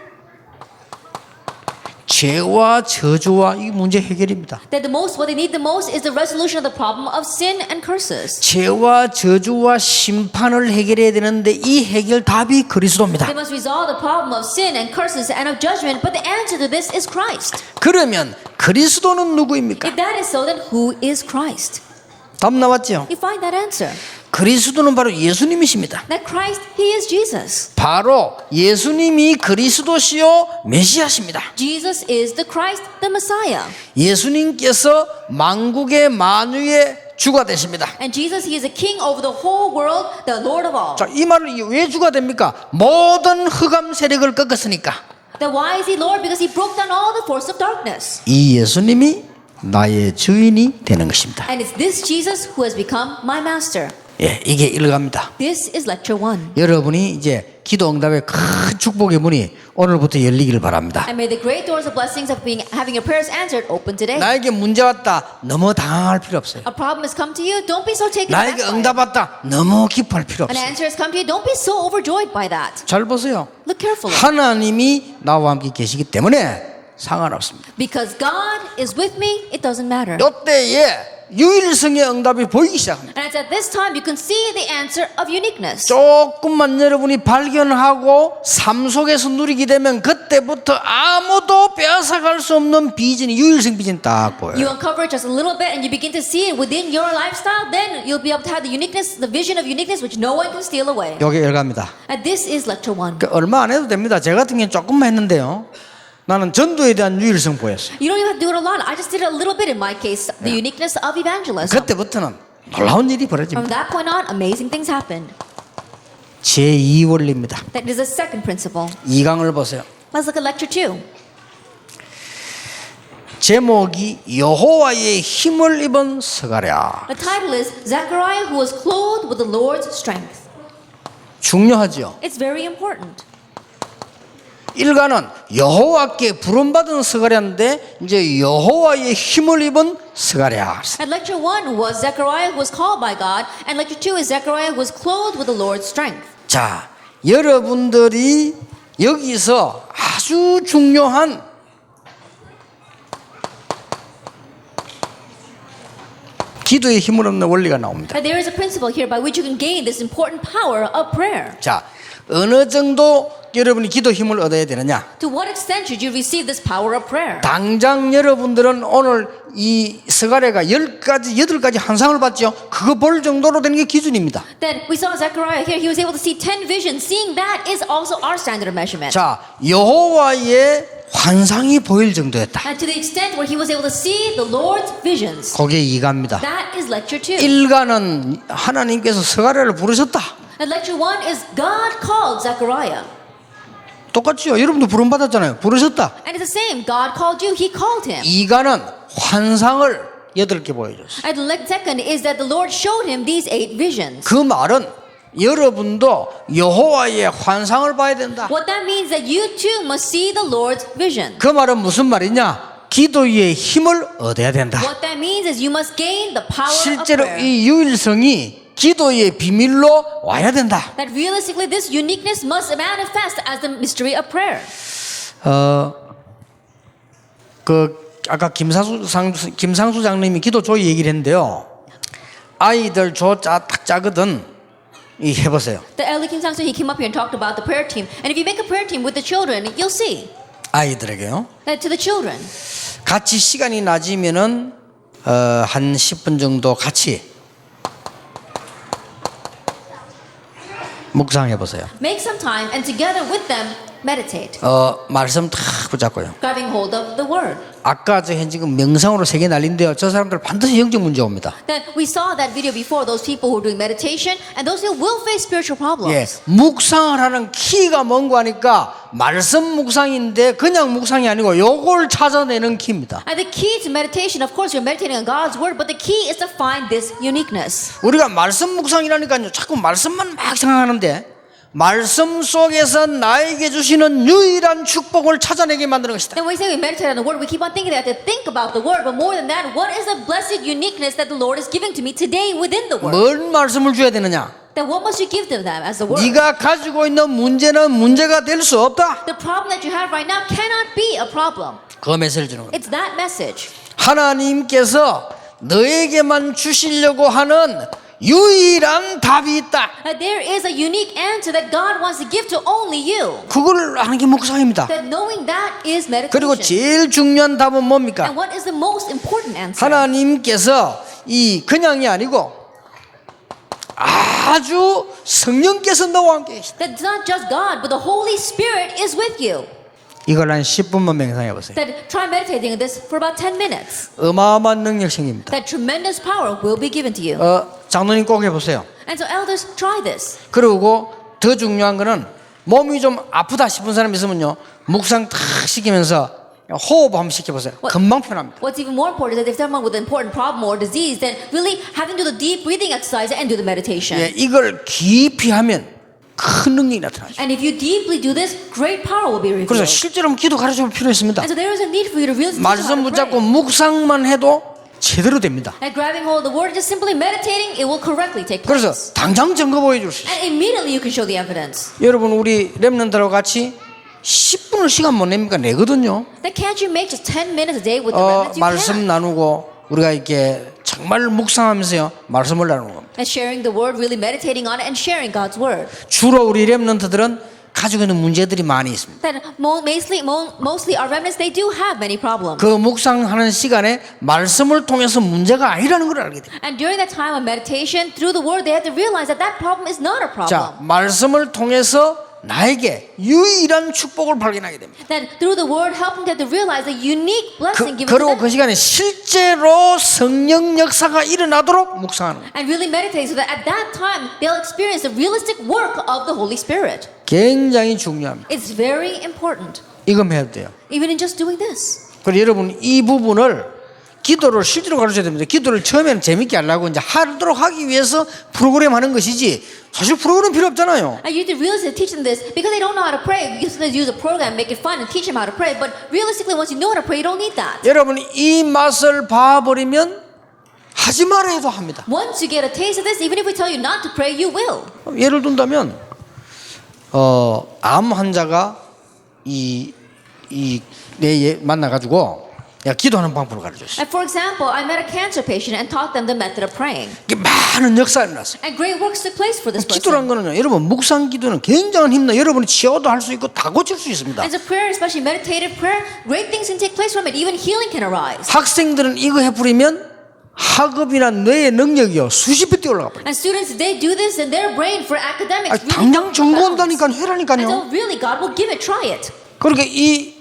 [SPEAKER 1] 죄와 저주와 이 문제 해결입니다.
[SPEAKER 2] That what they need the most is the resolution of the problem of sin and curses.
[SPEAKER 1] 죄와 저주와 심판을 해결해야 되는데 이 해결 답이 그리스도입니다.
[SPEAKER 2] They must resolve the problem of sin and curses and of judgment, but the answer to this is Christ.
[SPEAKER 1] 그러면 그리스도는 누구입니까?
[SPEAKER 2] If that is so, then who is Christ?
[SPEAKER 1] 답 나왔죠?
[SPEAKER 2] You find that answer.
[SPEAKER 1] 그리스도는 바로 예수님이십니다.
[SPEAKER 2] That Christ, He is Jesus.
[SPEAKER 1] 바로 예수님이 그리스도시요 메시아십니다.
[SPEAKER 2] Jesus is the Christ, the Messiah.
[SPEAKER 1] 예수님께서 만국의 만유의 주가 되십니다.
[SPEAKER 2] And Jesus, He is a king over the whole world, the Lord of all.
[SPEAKER 1] 자, 이 말을 왜 주가 됩니까? 모든 흑암 세력을 꺾었으니까.
[SPEAKER 2] Then why is He Lord? Because He broke down all the force of darkness.
[SPEAKER 1] 이 예수님이 나의 주인이 되는 것입니다.
[SPEAKER 2] And it's this Jesus who has become my master.
[SPEAKER 1] 예, 이게 일갑니다.
[SPEAKER 2] This is lecture 1.
[SPEAKER 1] 여러분이 이제 기도 응답의 큰 축복의 문이 오늘부터 열리기를 바랍니다.
[SPEAKER 2] And may the great doors of blessings of having your prayers answered open today.
[SPEAKER 1] 나에게 문제 왔다. 너무 당황할 필요 없어요.
[SPEAKER 2] A problem has come to you, don't be so taken aback
[SPEAKER 1] 나에게
[SPEAKER 2] by it.
[SPEAKER 1] 응답 왔다. 너무 기뻐할 필요
[SPEAKER 2] An
[SPEAKER 1] 없어요.
[SPEAKER 2] answer has come to you, don't be so overjoyed by that.
[SPEAKER 1] 잘 보세요.
[SPEAKER 2] Look carefully.
[SPEAKER 1] 하나님이 나와 함께 계시기 때문에 상관없습니다.
[SPEAKER 2] Because God is with me, it doesn't matter.
[SPEAKER 1] 이때에 유일성의 응답이 보이기 시작합니다.
[SPEAKER 2] And it's at this time you can see the answer of uniqueness.
[SPEAKER 1] 조금만 여러분이 발견하고 삶 속에서 누리게 되면 그때부터 아무도 빼앗아갈 수 없는 비전이 유일성 비전이 딱 보여요.
[SPEAKER 2] You uncover it just a little bit and you begin to see it within your lifestyle, then you'll be able to have the uniqueness, the vision of uniqueness which no one can steal away.
[SPEAKER 1] 여기 열갑니다.
[SPEAKER 2] And this is lecture 1.
[SPEAKER 1] 얼마 안 해도 됩니다. 제 같은 경우는 조금만 했는데요. 나는 전도에 대한 유일성 보였어요.
[SPEAKER 2] You don't even have to do it a lot. I just did it a little bit in my case, the uniqueness of evangelism.
[SPEAKER 1] 그때부터는 놀라운 일이
[SPEAKER 2] From
[SPEAKER 1] 벌어집니다.
[SPEAKER 2] that point on, amazing things happened.
[SPEAKER 1] 제2 원리입니다.
[SPEAKER 2] That is the second principle.
[SPEAKER 1] 2강을 보세요.
[SPEAKER 2] Let's look at lecture 2.
[SPEAKER 1] 제목이 여호와의 힘을 입은 스가랴.
[SPEAKER 2] The title is Zechariah who was clothed with the Lord's strength.
[SPEAKER 1] 중요하죠.
[SPEAKER 2] It's very important.
[SPEAKER 1] 일가는 여호와께 부름받은 스가랴인데 이제 여호와의 힘을 입은 스가랴.
[SPEAKER 2] And lecture 1 was Zechariah who was called by God, and lecture 2 is Zechariah who was clothed with the Lord's strength.
[SPEAKER 1] 자, 여러분들이 여기서 아주 중요한 기도의 힘을 얻는 원리가 나옵니다.
[SPEAKER 2] And there is a principle here by which you can gain this important power of prayer.
[SPEAKER 1] 자, 어느 정도 여러분이 기도 힘을 얻어야 되느냐?
[SPEAKER 2] To what extent should you receive this power of prayer?
[SPEAKER 1] 당장 여러분들은 오늘 이 스가랴가 8가지 환상을 봤죠. 그거 볼 정도로 되는 게 기준입니다.
[SPEAKER 2] Then we saw Zechariah here. He was able to see 10 visions. Seeing that is also our standard of measurement.
[SPEAKER 1] 자, 여호와의 환상이 보일 정도였다.
[SPEAKER 2] And to the extent where he was able to see the Lord's visions.
[SPEAKER 1] 그게 2가입니다.
[SPEAKER 2] That is lecture 2.
[SPEAKER 1] 1가는 하나님께서 스가랴를 부르셨다.
[SPEAKER 2] And lecture 1 is God called Zechariah.
[SPEAKER 1] 똑같죠. 여러분도 부름 받았잖아요. 부르셨다.
[SPEAKER 2] And it's the same. God called you, he called him.
[SPEAKER 1] 2가는 환상을 8개 보여줬어요.
[SPEAKER 2] And the second is that the Lord showed him these 8 visions.
[SPEAKER 1] 그 말은 여러분도 여호와의 환상을 봐야 된다.
[SPEAKER 2] What that means is that you too must see the Lord's vision.
[SPEAKER 1] 그 말은 무슨 말이냐? 기도의 힘을 얻어야 된다.
[SPEAKER 2] What that means is you must gain the power of
[SPEAKER 1] 실제로
[SPEAKER 2] prayer.
[SPEAKER 1] 이 유일성이 기도의 비밀로 와야 된다.
[SPEAKER 2] That realistically this uniqueness must manifest as the mystery of prayer.
[SPEAKER 1] 아까 김상수 장님이 기도 조이 얘기를 했는데요. 아이들 딱 짜거든. 이 해보세요.
[SPEAKER 2] The elder Kim Sang-soo, he came up here and talked about the prayer team. And if you make a prayer team with the children, you'll see
[SPEAKER 1] 아이들에게요.
[SPEAKER 2] that to the children.
[SPEAKER 1] 같이 시간이 낮으면은 한 10분 정도 같이 묵상해 보세요.
[SPEAKER 2] Make some time and together with them meditate.
[SPEAKER 1] 말씀 탁 붙잡고요.
[SPEAKER 2] Grabbing hold of the word.
[SPEAKER 1] 아까 저 지금 명상으로 세계 난리인데요. 저 사람들 반드시 영적 문제 옵니다.
[SPEAKER 2] Then we saw that video before. Those people who are doing meditation and those who will face spiritual problems.
[SPEAKER 1] 예, 묵상을 하는 키가 뭔고 하니까 말씀 묵상인데 그냥 묵상이 아니고 요걸 찾아내는 키입니다.
[SPEAKER 2] And the key to meditation, of course, you're meditating on God's word, but the key is to find this uniqueness.
[SPEAKER 1] 우리가 말씀 묵상이라니까요. 자꾸 말씀만 막 생각하는데 말씀 속에서 나에게 주시는 유일한 축복을 찾아내게 만드는 것이다.
[SPEAKER 2] Then when we say we meditate on the word, we keep on thinking that to think about the word, but more than that, what is the blessed uniqueness that the Lord is giving to me today within the word?
[SPEAKER 1] 뭔 말씀을 줘야 되느냐?
[SPEAKER 2] Then what must you give to them as the word?
[SPEAKER 1] 네가 가지고 있는 문제는 문제가 될 수 없다.
[SPEAKER 2] The problem that you have right now cannot be a problem.
[SPEAKER 1] 그 메시지를 주는 겁니다.
[SPEAKER 2] It's that message.
[SPEAKER 1] 하나님께서 너에게만 주시려고 하는 유일한 답이 있다.
[SPEAKER 2] That there is a unique answer that God wants to give to only you.
[SPEAKER 1] 그걸 하는 게 묵상입니다.
[SPEAKER 2] That knowing that is
[SPEAKER 1] 그리고
[SPEAKER 2] meditation.
[SPEAKER 1] 제일 중요한 답은 뭡니까?
[SPEAKER 2] And what is the most important answer?
[SPEAKER 1] 하나님께서 이 그냥이 아니고 아주 성령께서 너와 함께 계시다.
[SPEAKER 2] That it's not just God, but the Holy Spirit is with you.
[SPEAKER 1] 이걸 한 10분만 맹상해 보세요.
[SPEAKER 2] That try meditating on this for about 10 minutes.
[SPEAKER 1] 어마어마한 능력성입니다.
[SPEAKER 2] That tremendous power will be given to you.
[SPEAKER 1] 장로님 꼭 해보세요.
[SPEAKER 2] And so elders, try this.
[SPEAKER 1] 그리고 더 중요한 거는 몸이 좀 아프다 싶은 사람 있으면요 묵상 탁 시키면서 호흡 한번 시켜보세요. 금방 편합니다.
[SPEAKER 2] What's even more important is that if someone with an important problem or disease, then really have them do the deep breathing exercise and do the meditation.
[SPEAKER 1] 예, 이걸 깊이 하면 큰 능력이 나타나죠.
[SPEAKER 2] And if you deeply do this, great power will be revealed.
[SPEAKER 1] 그래서 실제로 기도 가르쳐볼 필요 있습니다.
[SPEAKER 2] And so there is a need for you to really teach
[SPEAKER 1] 말씀
[SPEAKER 2] how to
[SPEAKER 1] 붙잡고
[SPEAKER 2] pray.
[SPEAKER 1] 묵상만 해도 제대로 됩니다.
[SPEAKER 2] And grabbing hold of the word, just simply meditating, it will correctly take
[SPEAKER 1] 그래서
[SPEAKER 2] place.
[SPEAKER 1] 당장 증거 보여줄 수 있어요.
[SPEAKER 2] And immediately you can show the evidence.
[SPEAKER 1] 여러분 우리 렘넌트하고 같이 10분을 시간 못 냅니까? 내거든요.
[SPEAKER 2] Then can't you make just 10 minutes a day with the remnants? You
[SPEAKER 1] 말씀
[SPEAKER 2] can.
[SPEAKER 1] 나누고 우리가 이렇게 정말 묵상하면서요 말씀을 나누는 겁니다.
[SPEAKER 2] And sharing the word, really meditating on it and sharing God's word.
[SPEAKER 1] 주로 우리 렘넌트들은 가지고 있는 문제들이 많이 있습니다.
[SPEAKER 2] That mostly our remnants, they do have many problems.
[SPEAKER 1] 그 묵상하는 시간에 말씀을 통해서 문제가 아니라는 걸 알게 됩니다.
[SPEAKER 2] And during that time of meditation, through the word, they have to realize that that problem is not a problem.
[SPEAKER 1] 자, 말씀을 통해서 나에게 유일한 축복을 발견하게 됩니다.
[SPEAKER 2] That through the word, helping them to realize the unique blessing given to
[SPEAKER 1] 그리고
[SPEAKER 2] them.
[SPEAKER 1] 그 시간에 실제로 성령 역사가 일어나도록 묵상하는 거예요.
[SPEAKER 2] And really meditate so that at that time, they'll experience the realistic work of the Holy Spirit.
[SPEAKER 1] 굉장히 중요합니다.
[SPEAKER 2] It's very important,
[SPEAKER 1] 이거 해야 돼요.
[SPEAKER 2] even in just doing this.
[SPEAKER 1] 그리고 여러분 이 부분을 기도를 실제로 가르쳐야 됩니다. 기도를 처음에는 재밌게 하려고 이제 하도록 하기 위해서 프로그램 하는 것이지 사실 프로그램 필요 없잖아요.
[SPEAKER 2] And you have to realistically teach them this because they don't know how to pray. You just use a program, make it fun, and teach them how to pray. But realistically, once you know how to pray, you don't need that.
[SPEAKER 1] 여러분 이 맛을 봐버리면 하지 마라 해도 합니다.
[SPEAKER 2] Once you get a taste of this, even if we tell you not to pray, you will.
[SPEAKER 1] 예를 든다면 암 환자가 내 만나가지고 야 기도하는 방법을 가르쳤어요.
[SPEAKER 2] And for example, I met a cancer patient and taught them the method of praying.
[SPEAKER 1] 이게 많은 역사가 일어났어요.
[SPEAKER 2] And great works took place for this
[SPEAKER 1] 기도란
[SPEAKER 2] person.
[SPEAKER 1] 거는요, 여러분 묵상 기도는 굉장한 힘나. 여러분이 치료도 할 수 있고 다 고칠 수 있습니다.
[SPEAKER 2] As a prayer, especially meditative prayer, great things can take place from it. Even healing can arise.
[SPEAKER 1] 학생들은 이거 해버리면 학업이나 뇌의 능력이요 수십 배 뛰어 올라가 버려요.
[SPEAKER 2] And students, they do this in their brain for academics.
[SPEAKER 1] 당장 전공한다니까 해라니까요.
[SPEAKER 2] And so really, God will give it. Try it.
[SPEAKER 1] 그렇게 이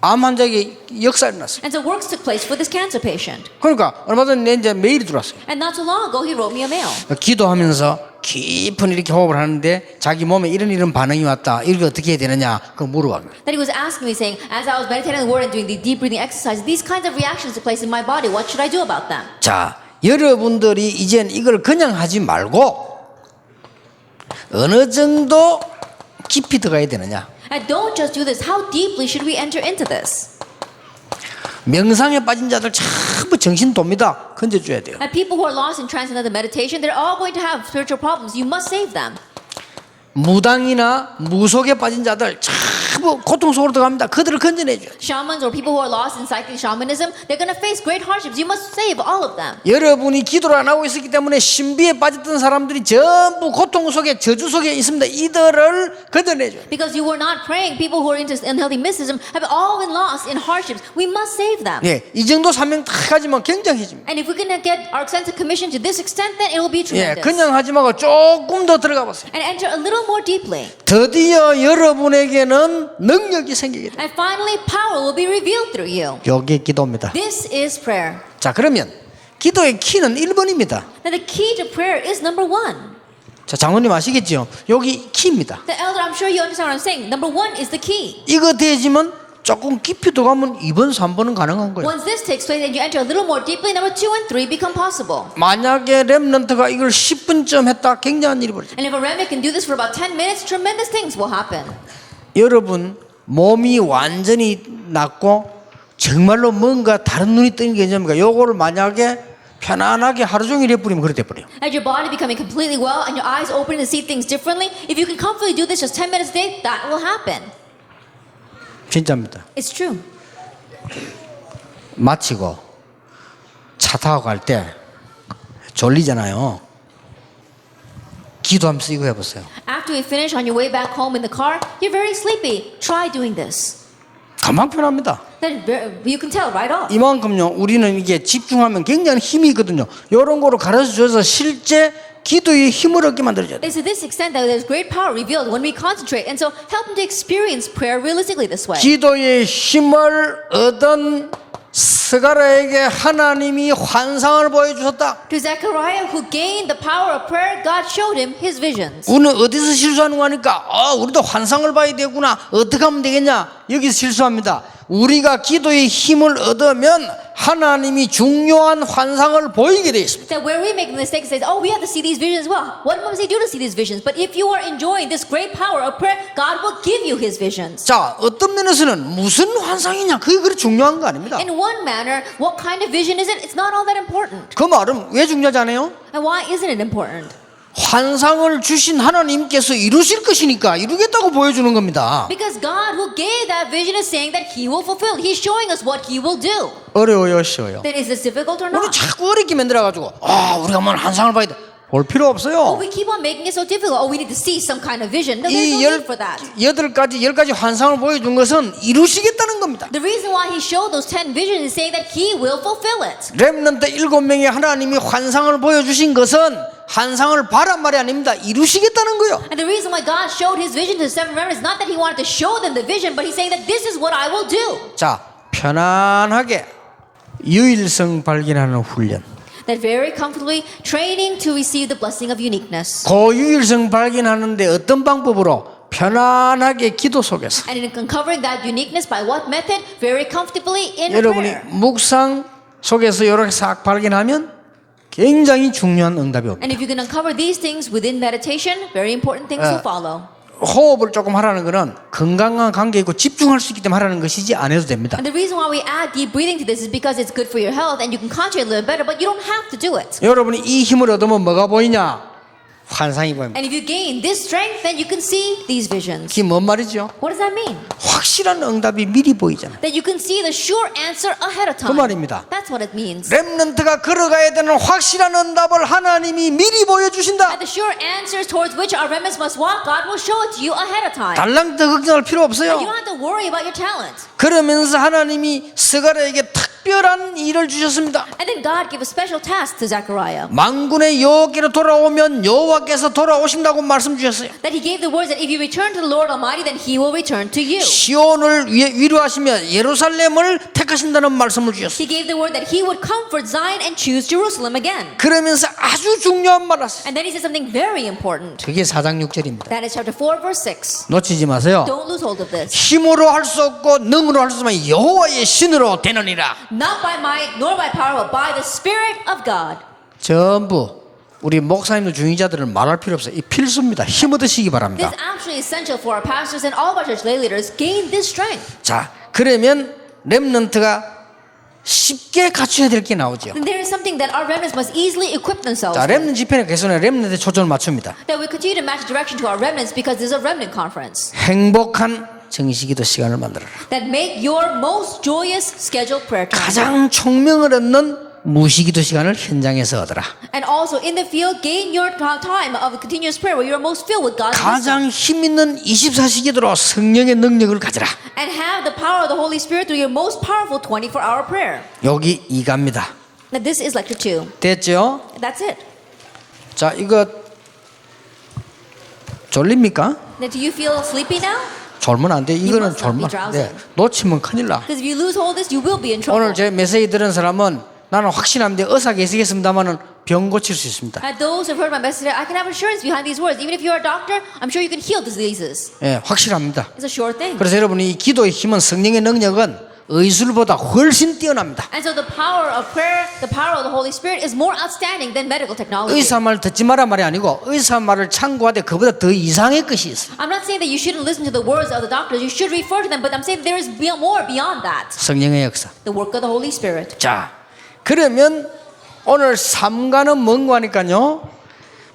[SPEAKER 1] 암 환자에게 역사가 일어났어요.
[SPEAKER 2] And so works took place for this cancer patient.
[SPEAKER 1] 그러니까 얼마 전에 내 이제 메일이 들어왔어요.
[SPEAKER 2] And not too long ago, he wrote me a mail.
[SPEAKER 1] 기도하면서 깊은 이렇게 호흡을 하는데 자기 몸에 이런 반응이 왔다. 이거 어떻게 해야 되느냐? 그거 물어봐요.
[SPEAKER 2] That he was asking me, saying, as I was meditating on the word and doing the deep breathing exercise, these kinds of reactions took place in my body. What should I do about them?
[SPEAKER 1] 자, 여러분들이 이젠 이걸 그냥 하지 말고 어느 정도 깊이 들어가야 되느냐?
[SPEAKER 2] And don't just do this. How deeply should we enter into this?
[SPEAKER 1] 명상에 빠진 자들 전부 정신 돕니다. 건져줘야 돼요.
[SPEAKER 2] And people who are lost in transcendental meditation, they're all going to have spiritual problems. You must save them.
[SPEAKER 1] 무당이나 무속에 빠진 자들 전부 고통 속으로 들어갑니다. 그들을 건져내줘야 돼요.
[SPEAKER 2] Shamans or people who are lost in psychic shamanism, they're going to face great hardships. You must save all of them.
[SPEAKER 1] 여러분이 기도를 안 하고 있었기 때문에 신비에 빠졌던 사람들이 전부 고통 속에 저주 속에 있습니다. 이들을 건져내줘야 돼요.
[SPEAKER 2] Because you were not praying, people who are into unhealthy mysticism have all been lost in hardships. We must save them.
[SPEAKER 1] 예, 이 정도 사명 딱 하지만 굉장해집니다.
[SPEAKER 2] And if we can get our sense of commission to this extent, then it will be
[SPEAKER 1] 예,
[SPEAKER 2] tremendous.
[SPEAKER 1] 그냥 하지 말고 조금 더 들어가 보세요.
[SPEAKER 2] And enter a little more deeply.
[SPEAKER 1] 드디어 여러분에게는 능력이 생기게 돼요.
[SPEAKER 2] And finally, power will be revealed through you.
[SPEAKER 1] 이게 기도입니다.
[SPEAKER 2] This is prayer.
[SPEAKER 1] 자, 그러면 기도의 키는 1번입니다.
[SPEAKER 2] Now the key to prayer is number one.
[SPEAKER 1] 자, 장로님 아시겠죠? 여기 키입니다.
[SPEAKER 2] The elder, I'm sure you understand what I'm saying. Number one is the key.
[SPEAKER 1] 이거 되지만 조금 깊이 들어가면 2번, 3번은 가능한 거예요.
[SPEAKER 2] Once this takes place and you enter a little more deeply, number 2 and 3 become possible.
[SPEAKER 1] 만약에 렘넌트가 이걸 10분쯤 했다 굉장한 일이 벌어져요.
[SPEAKER 2] And if a remnant can do this for about 10 minutes, tremendous things will happen.
[SPEAKER 1] 여러분 몸이 완전히 낫고 정말로 뭔가 다른 눈이 뜨는 게 있습니까? 요거를 만약에 편안하게 하루 종일 해버리면 그래 돼버려요.
[SPEAKER 2] And your body becoming completely well and your eyes opening to see things differently, if you can comfortably do this just 10 minutes a day, that will happen.
[SPEAKER 1] 진짜입니다.
[SPEAKER 2] It's true.
[SPEAKER 1] 마치고 차 타고 갈 때 졸리잖아요. 기도하면서 이거 해보세요.
[SPEAKER 2] After you finish on your way back home in the car, you're very sleepy. Try doing this.
[SPEAKER 1] 가만 편합니다.
[SPEAKER 2] Then you can tell right off.
[SPEAKER 1] 이만큼요. 우리는 이게 집중하면 굉장히 힘이 있거든요. 이런 거로 가르쳐 줘서 실제 기도의 힘을 얻게 만들어줘야 돼요.
[SPEAKER 2] It's to this extent that there's great power revealed when we concentrate. And so help them to experience prayer realistically this way.
[SPEAKER 1] 기도의 힘을 얻은 스가랴에게 하나님이 환상을 보여주셨다.
[SPEAKER 2] To Zechariah, who gained the power of prayer, God showed him his visions.
[SPEAKER 1] 우리는 어디서 실수하는 거니까 우리도 환상을 봐야 되구나. 어떻게 하면 되겠냐. 여기서 실수합니다. 우리가 기도의 힘을 얻으면 하나님이 중요한 환상을 보이게 되어 있습니다.
[SPEAKER 2] That where we make the mistake says, oh, we have to see these visions. Well, what must we do to see these visions? But if you are enjoying this great power of prayer, God will give you his visions.
[SPEAKER 1] 자, 어떤 면에서는 무슨 환상이냐 그게 그리 중요한 거 아닙니다.
[SPEAKER 2] In one manner, what kind of vision is it? It's not all that important.
[SPEAKER 1] 그 말은 왜 중요하지 않아요?
[SPEAKER 2] And why isn't it important?
[SPEAKER 1] 환상을 주신 하나님께서 이루실 것이니까 이루겠다고 보여주는 겁니다.
[SPEAKER 2] Because God who gave that vision is saying that He will fulfill. He's showing us what He will do.
[SPEAKER 1] 어려워요, 쉬워요?
[SPEAKER 2] Then is this difficult or
[SPEAKER 1] 우리
[SPEAKER 2] not?
[SPEAKER 1] 자꾸 어렵게 만들어가지고 우리가 뭐 환상을 봐야 돼. 볼 필요
[SPEAKER 2] Oh,
[SPEAKER 1] 없어요.
[SPEAKER 2] we keep on making it so difficult. Oh, we need to see some kind of vision. No, there's
[SPEAKER 1] 이
[SPEAKER 2] no need for that.
[SPEAKER 1] 10가지 환상을 보여준 것은 이루시겠다는 겁니다.
[SPEAKER 2] The reason why He showed those 10 visions is saying that He will fulfill it.
[SPEAKER 1] 렘넌트 7명의 하나님이 환상을 보여주신 것은 환상을 봐란 말이 아닙니다. 이루시겠다는 거요.
[SPEAKER 2] And the reason why God showed His vision to the 7 remnants is not that He wanted to show them the vision, but He's saying that this is what I will do.
[SPEAKER 1] 자, 편안하게 유일성 발견하는 훈련.
[SPEAKER 2] That very comfortably training to receive the blessing of uniqueness.
[SPEAKER 1] 고유일성 발견하는데 어떤 방법으로 편안하게 기도 속에서
[SPEAKER 2] And in uncovering that uniqueness by what method? Very comfortably in
[SPEAKER 1] 여러분이
[SPEAKER 2] prayer.
[SPEAKER 1] 묵상 속에서 이렇게 싹 발견하면 굉장히 중요한 응답이 옵니다.
[SPEAKER 2] And if you can uncover these things within meditation, very important things will follow.
[SPEAKER 1] 호흡을 조금 하라는 것은 건강한 관계 있고 집중할 수 있기 때문에 하라는 것이지 안 해도 됩니다.
[SPEAKER 2] And the reason why we add deep breathing to this is because it's good for your health and you can concentrate a little better, but you don't have to do it.
[SPEAKER 1] 여러분이 이 힘을 얻으면 뭐가 보이냐? 환상이 보입니다.
[SPEAKER 2] And if you gain this strength, then you can see these visions.
[SPEAKER 1] 그게 뭔 말이죠?
[SPEAKER 2] What does that mean?
[SPEAKER 1] 확실한 응답이 미리 보이잖아요.
[SPEAKER 2] That you can see the sure answer ahead of
[SPEAKER 1] 그
[SPEAKER 2] time.
[SPEAKER 1] 말입니다.
[SPEAKER 2] That's what it means.
[SPEAKER 1] 렘넌트가 걸어가야 되는 확실한 응답을 하나님이 미리 보여주신다.
[SPEAKER 2] That the sure answers towards which our remnants must walk, God will show it to you ahead of time.
[SPEAKER 1] 달랑더 걱정할 필요
[SPEAKER 2] You
[SPEAKER 1] 없어요.
[SPEAKER 2] don't have to worry about your talent.
[SPEAKER 1] 그러면서 하나님이 스가랴에게 탁 특별한 일을 주셨습니다.
[SPEAKER 2] And then God gave a special task to Zechariah.
[SPEAKER 1] 만군의 여호와께로 돌아오면 여호와께서 돌아오신다고 말씀 주셨어요.
[SPEAKER 2] That he gave the words that if you return to the Lord Almighty, then he will return to you.
[SPEAKER 1] 시온을 위로하시며 예루살렘을 택하신다는 말씀을 주셨어요.
[SPEAKER 2] He gave the word that he would comfort Zion and choose Jerusalem again.
[SPEAKER 1] 그러면서 아주 중요한 말을 하셨어요.
[SPEAKER 2] And then he said something very important.
[SPEAKER 1] 그게 4장 6절입니다.
[SPEAKER 2] That is chapter 4, verse 6.
[SPEAKER 1] 놓치지 마세요.
[SPEAKER 2] Don't lose hold of this.
[SPEAKER 1] 힘으로 할 수 없고 능으로 할 수 없으면 여호와의 신으로 되느니라.
[SPEAKER 2] Not by might nor by power, but by the Spirit of God.
[SPEAKER 1] 전부 우리 목사님들 중위자들은 말할 필요 없어요. 이 필수입니다. 힘 얻으시기 바랍니다.
[SPEAKER 2] This is absolutely essential for our pastors and all of our church lay leaders. Gain this strength.
[SPEAKER 1] 자, 그러면 렘넌트가 쉽게 갖춰야 될 게 나오죠.
[SPEAKER 2] Then there is something that our remnants must easily equip themselves
[SPEAKER 1] 자,
[SPEAKER 2] with.
[SPEAKER 1] 렘넌트 집회는 개선에 렘넌트에 초점을 맞춥니다.
[SPEAKER 2] That we continue to match direction to our remnants because this is a remnant conference.
[SPEAKER 1] 행복한 정시기도 시간을 만들어라.
[SPEAKER 2] That make your most joyous scheduled prayer time.
[SPEAKER 1] 가장 총명을 얻는 무시기도 시간을 현장에서 얻어라.
[SPEAKER 2] And also in the field, gain your time of continuous prayer where you are most filled with God's wisdom.
[SPEAKER 1] 가장 힘 있는 24시기도로 성령의 능력을 가져라.
[SPEAKER 2] And have the power of the Holy Spirit through your most powerful 24-hour prayer.
[SPEAKER 1] 여기 2가입니다.
[SPEAKER 2] Now this is lecture 2.
[SPEAKER 1] 됐죠?
[SPEAKER 2] That's it.
[SPEAKER 1] 자, 이거 졸립니까?
[SPEAKER 2] Now do you feel sleepy now?
[SPEAKER 1] 졸면 안 돼. 이거는
[SPEAKER 2] must not be
[SPEAKER 1] 졸면.
[SPEAKER 2] drowsy.
[SPEAKER 1] 네, 놓치면 큰일 나.
[SPEAKER 2] Because if you lose hold of this, you will be in trouble.
[SPEAKER 1] 오늘 제 메시지 들은 사람은 나는 확신합니다. 의사 계시겠습니다만은 병 고칠 수 있습니다.
[SPEAKER 2] And those who have heard my message, I can have assurance behind these words. Even if you are a doctor, I'm sure you can heal diseases.
[SPEAKER 1] 예, 확실합니다.
[SPEAKER 2] It's a sure thing.
[SPEAKER 1] 그래서 여러분이 이 기도의 힘은 성령의 능력은 의술보다 훨씬 뛰어납니다.
[SPEAKER 2] And so the power of prayer, the power of the Holy Spirit is more outstanding than medical technology.
[SPEAKER 1] 의사 말 듣지 마라 말이 아니고 의사 말을 참고하되 그보다 더 이상의 것이 있어요.
[SPEAKER 2] I'm not saying that you shouldn't listen to the words of the doctors. You should refer to them. But I'm saying there is more beyond that.
[SPEAKER 1] 성령의 역사.
[SPEAKER 2] The work of the Holy Spirit.
[SPEAKER 1] 자, 그러면 오늘 3가는 뭔가 하니까요.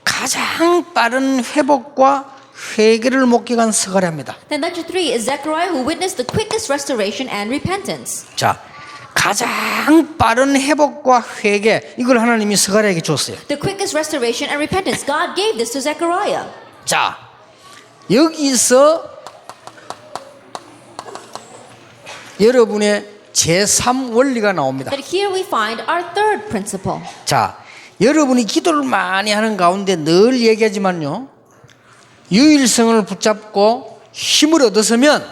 [SPEAKER 1] 가장 빠른 회복과 회개를 목격한 스가랴입니다.
[SPEAKER 2] Then lecture 3 is Zechariah who witnessed the quickest restoration and repentance.
[SPEAKER 1] 자, 가장 빠른 회복과 회개 이걸 하나님이 스가랴에게 줬어요.
[SPEAKER 2] The quickest restoration and repentance. God gave this to Zechariah.
[SPEAKER 1] 자, 여기서 여러분의 제3 원리가 나옵니다.
[SPEAKER 2] But here we find our third principle.
[SPEAKER 1] 자, 여러분이 기도를 많이 하는 가운데 늘 얘기하지만요. 유일성을 붙잡고 힘을 얻었으면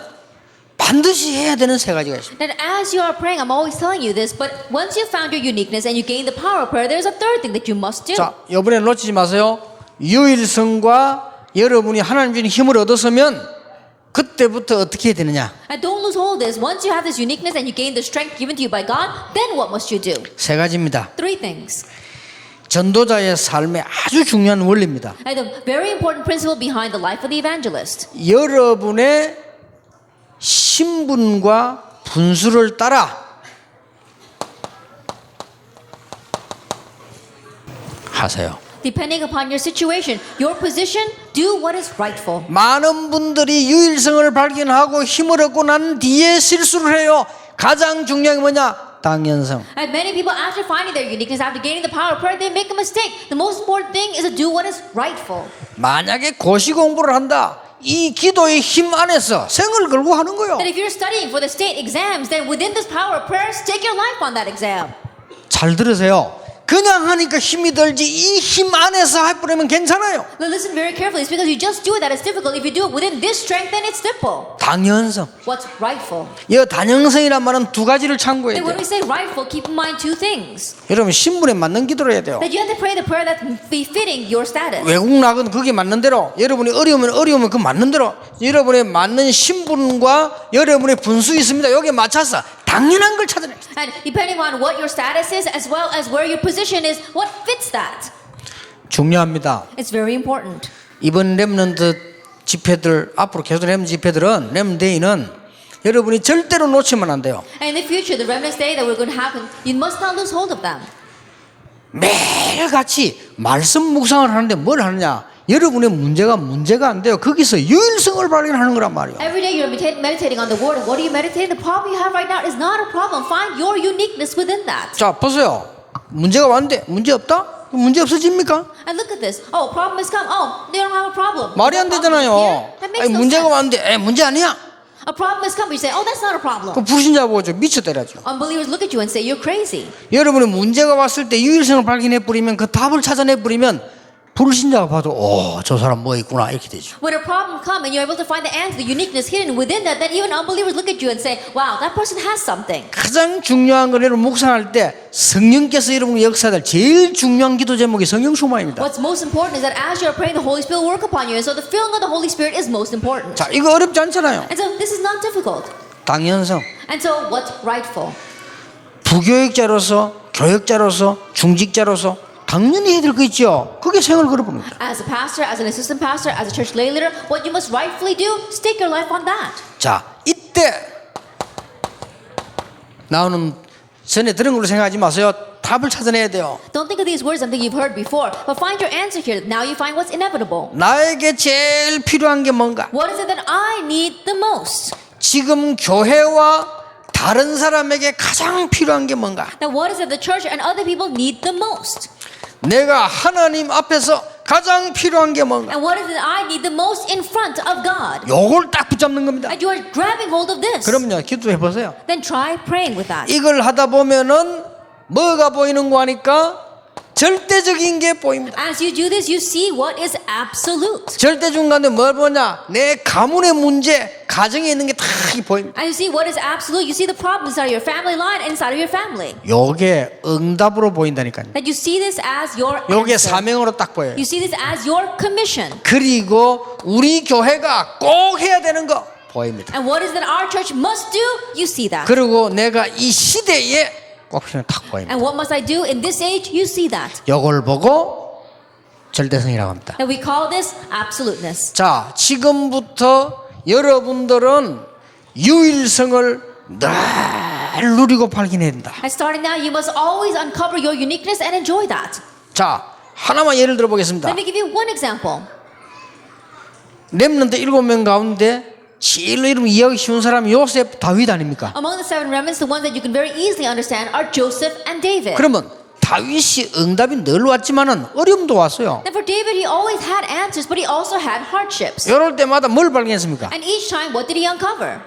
[SPEAKER 1] 반드시 해야 되는 3가지가 있습니다.
[SPEAKER 2] That as you are praying, I'm always telling you this, but once you found your uniqueness and you gain the power of prayer, there's a third thing that you must do.
[SPEAKER 1] 자, 이번에 놓치지 마세요. 유일성과 여러분이 하나님 주신 힘을 얻었으면 그때부터 어떻게 해야 되느냐?
[SPEAKER 2] And don't lose hold of this. Once you have this uniqueness and you gain the strength given to you by God, then what must you do?
[SPEAKER 1] 3가지입니다.
[SPEAKER 2] 3 things.
[SPEAKER 1] 전도자의 삶의 아주 중요한 원리입니다.
[SPEAKER 2] And the very important principle behind the life of the evangelist.
[SPEAKER 1] 여러분의 신분과 분수를 따라 하세요.
[SPEAKER 2] Depending upon your situation, your position, do what is rightful.
[SPEAKER 1] 많은 분들이 유일성을 발견하고 힘을 얻고 난 뒤에 실수를 해요. 가장 중요한 게 뭐냐? 당연성.
[SPEAKER 2] And many people, after finding their uniqueness, after gaining the power of prayer, they make a mistake. The most important thing is to do what is rightful.
[SPEAKER 1] 만약에 고시 공부를 한다. 이 기도의 힘 안에서 생을 걸고 하는 거예요.
[SPEAKER 2] That if you're studying for the state exams, then within this power of prayer, stake your life on that exam.
[SPEAKER 1] 잘 들으세요. 그냥 하니까 힘이 들지 이 힘 안에서 해버리면 괜찮아요.
[SPEAKER 2] Now listen very carefully. It's because you just do it that it's difficult. If you do it within this strength, then it's simple.
[SPEAKER 1] 당연성.
[SPEAKER 2] What's rightful?
[SPEAKER 1] 이 단연성이란 말은 2가지를 참고해야
[SPEAKER 2] And when
[SPEAKER 1] 돼요.
[SPEAKER 2] we say rightful, keep in mind 2 things.
[SPEAKER 1] 여러분 신분에 맞는 기도를 해야 돼요.
[SPEAKER 2] That you have to pray the prayer that's befitting your status.
[SPEAKER 1] 외국 나가도 그게 맞는 대로 여러분이 어려우면 그 맞는 대로 여러분의 맞는 신분과 여러분의 분수 있습니다. 여기에 맞춰서 당연한 걸 찾아내요.
[SPEAKER 2] And depending on what your status is, as well as where your position is, what fits that?
[SPEAKER 1] 중요합니다.
[SPEAKER 2] It's very important.
[SPEAKER 1] 이번 렘넌트 집회들 앞으로 계속 렘넌트 집회들은 렘넌트데이는 여러분이 절대로 놓치면 안 돼요.
[SPEAKER 2] And in the future, the remnants day that we're going to have, you must not lose hold of them.
[SPEAKER 1] 매일같이 말씀 묵상을 하는데 뭘 하느냐? 여러분의 문제가 안 돼요. 거기서 유일성을 발견하는 거란 말이에요.
[SPEAKER 2] Every day you're meditating on the word. And what are you meditating? The problem you have right now is not a problem. Find your uniqueness within that.
[SPEAKER 1] 자, 보세요. 문제가 왔는데 문제 없다? 문제 없어집니까?
[SPEAKER 2] And look at this. Oh, problem has come. Oh, they don't have a problem.
[SPEAKER 1] 말이 안
[SPEAKER 2] No problem
[SPEAKER 1] 되잖아요.
[SPEAKER 2] here. That makes
[SPEAKER 1] 아니,
[SPEAKER 2] no
[SPEAKER 1] 문제가
[SPEAKER 2] sense.
[SPEAKER 1] 왔는데 문제 아니야.
[SPEAKER 2] A problem has come, but you say, oh, that's not a problem.
[SPEAKER 1] 그 불신자 보죠. 미쳐 때려죠.
[SPEAKER 2] Unbelievers look at you and say, you're crazy.
[SPEAKER 1] 여러분이 문제가 왔을 때 유일성을 발견해 버리면 그 답을 찾아내 버리면 불신자가 봐도 저 사람 뭐 있구나 이렇게 되죠.
[SPEAKER 2] When a problem comes and you're able to find the answer, the uniqueness hidden within that, then even unbelievers look at you and say, wow, that person has something.
[SPEAKER 1] 가장 중요한 건 여러분 묵상할 때 성령께서 여러분의 역사될 제일 중요한 기도 제목이 성령 충만입니다.
[SPEAKER 2] What's most important is that as you're praying, the Holy Spirit will work upon you. And so the filling of the Holy Spirit is most important.
[SPEAKER 1] 자, 이거 어렵지 않잖아요.
[SPEAKER 2] And so this is not difficult.
[SPEAKER 1] 당연성.
[SPEAKER 2] And so what's rightful?
[SPEAKER 1] 부교육자로서 교육자로서 중직자로서 당연히 해야 될 거 있죠. 그게 생을 걸어봅니다.
[SPEAKER 2] As a pastor, as an assistant pastor, as a church lay leader, what you must rightfully do, stake your life on that.
[SPEAKER 1] 자, 이때 나오는 전에 들은 걸로 생각하지 마세요. 답을 찾아내야 돼요.
[SPEAKER 2] Don't think of these words, something you've heard before, but find your answer here. Now you find what's inevitable.
[SPEAKER 1] 나에게 제일 필요한 게 뭔가?
[SPEAKER 2] What is it that I need the most?
[SPEAKER 1] 지금 교회와 다른 사람에게 가장 필요한 게 뭔가?
[SPEAKER 2] Now what is it the church and other people need the most?
[SPEAKER 1] 내가 하나님 앞에서 가장 필요한 게 뭔가?
[SPEAKER 2] And what is it I need the most in front of God?
[SPEAKER 1] 요걸 딱 붙잡는 겁니다.
[SPEAKER 2] And you are grabbing hold of this.
[SPEAKER 1] 그럼요, 기도해 보세요.
[SPEAKER 2] Then try praying with that.
[SPEAKER 1] 이걸 하다 보면은 뭐가 보이는 거 하니까 절대적인 게 보입니다.
[SPEAKER 2] As you do this, you see what is absolute.
[SPEAKER 1] 절대적인 가운데 뭘 보냐? 내 가문의 문제, 가정에 있는 게 다 보입니다.
[SPEAKER 2] And you see what is absolute. You see the problems inside of your family line and inside of your family.
[SPEAKER 1] 요게 응답으로 보인다니까요.
[SPEAKER 2] That you see this as your
[SPEAKER 1] 요게
[SPEAKER 2] answer.
[SPEAKER 1] 사명으로 딱 보여요.
[SPEAKER 2] You see this as your commission.
[SPEAKER 1] 그리고 우리 교회가 꼭 해야 되는 거 보입니다.
[SPEAKER 2] And what is that our church must do? You see that.
[SPEAKER 1] 그리고 내가 이 시대에 꼭 필요한 딱 보입니다.
[SPEAKER 2] And what must I do in this age? You see that.
[SPEAKER 1] 요걸 보고 절대성이라고 합니다.
[SPEAKER 2] And we call this absoluteness.
[SPEAKER 1] 자, 지금부터 여러분들은 유일성을 늘 누리고 발견해야 된다.
[SPEAKER 2] And starting now, you must always uncover your uniqueness and enjoy that.
[SPEAKER 1] 자, 하나만 예를 들어 보겠습니다.
[SPEAKER 2] Let me give you one example.
[SPEAKER 1] 렘넌트 7명 가운데 제일로 이름 이해하기 쉬운 사람이 요셉, 다윗 아닙니까?
[SPEAKER 2] Among the seven remnants, the ones that you can very easily understand are Joseph and David.
[SPEAKER 1] 그러면 다윗이 응답이 늘 왔지만은 어려움도 왔어요.
[SPEAKER 2] And for David, he always had answers, but he also had hardships.
[SPEAKER 1] 이럴 때마다 뭘 발견했습니까?
[SPEAKER 2] And each time, what did he uncover?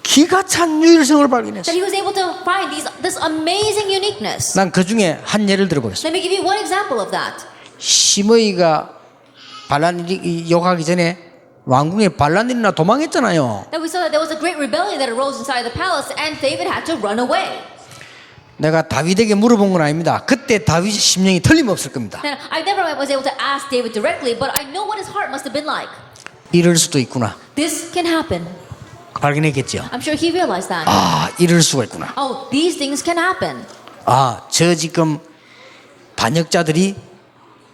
[SPEAKER 1] 기가 찬 유일성을 발견했어.
[SPEAKER 2] That he was able to find this amazing uniqueness.
[SPEAKER 1] 난 그 중에 한 예를 들어보겠습니다.
[SPEAKER 2] Let me give you one example of that.
[SPEAKER 1] 시므이가 반란이 욕하기 전에 왕궁에 반란일이나 도망했잖아요.
[SPEAKER 2] That we saw that there was a great rebellion that arose inside the palace, and David had to run away.
[SPEAKER 1] 내가 다윗에게 물어본 건 아닙니다. 그때 다윗의 심령이 틀림없을 겁니다.
[SPEAKER 2] And I never was able to ask David directly, but I know what his heart must have been like.
[SPEAKER 1] 이럴 수도 있구나.
[SPEAKER 2] This can happen.
[SPEAKER 1] 발견했겠죠.
[SPEAKER 2] I'm sure he realized that.
[SPEAKER 1] 아, 이럴 수가 있구나.
[SPEAKER 2] Oh, these things can happen.
[SPEAKER 1] 아, 저 지금 반역자들이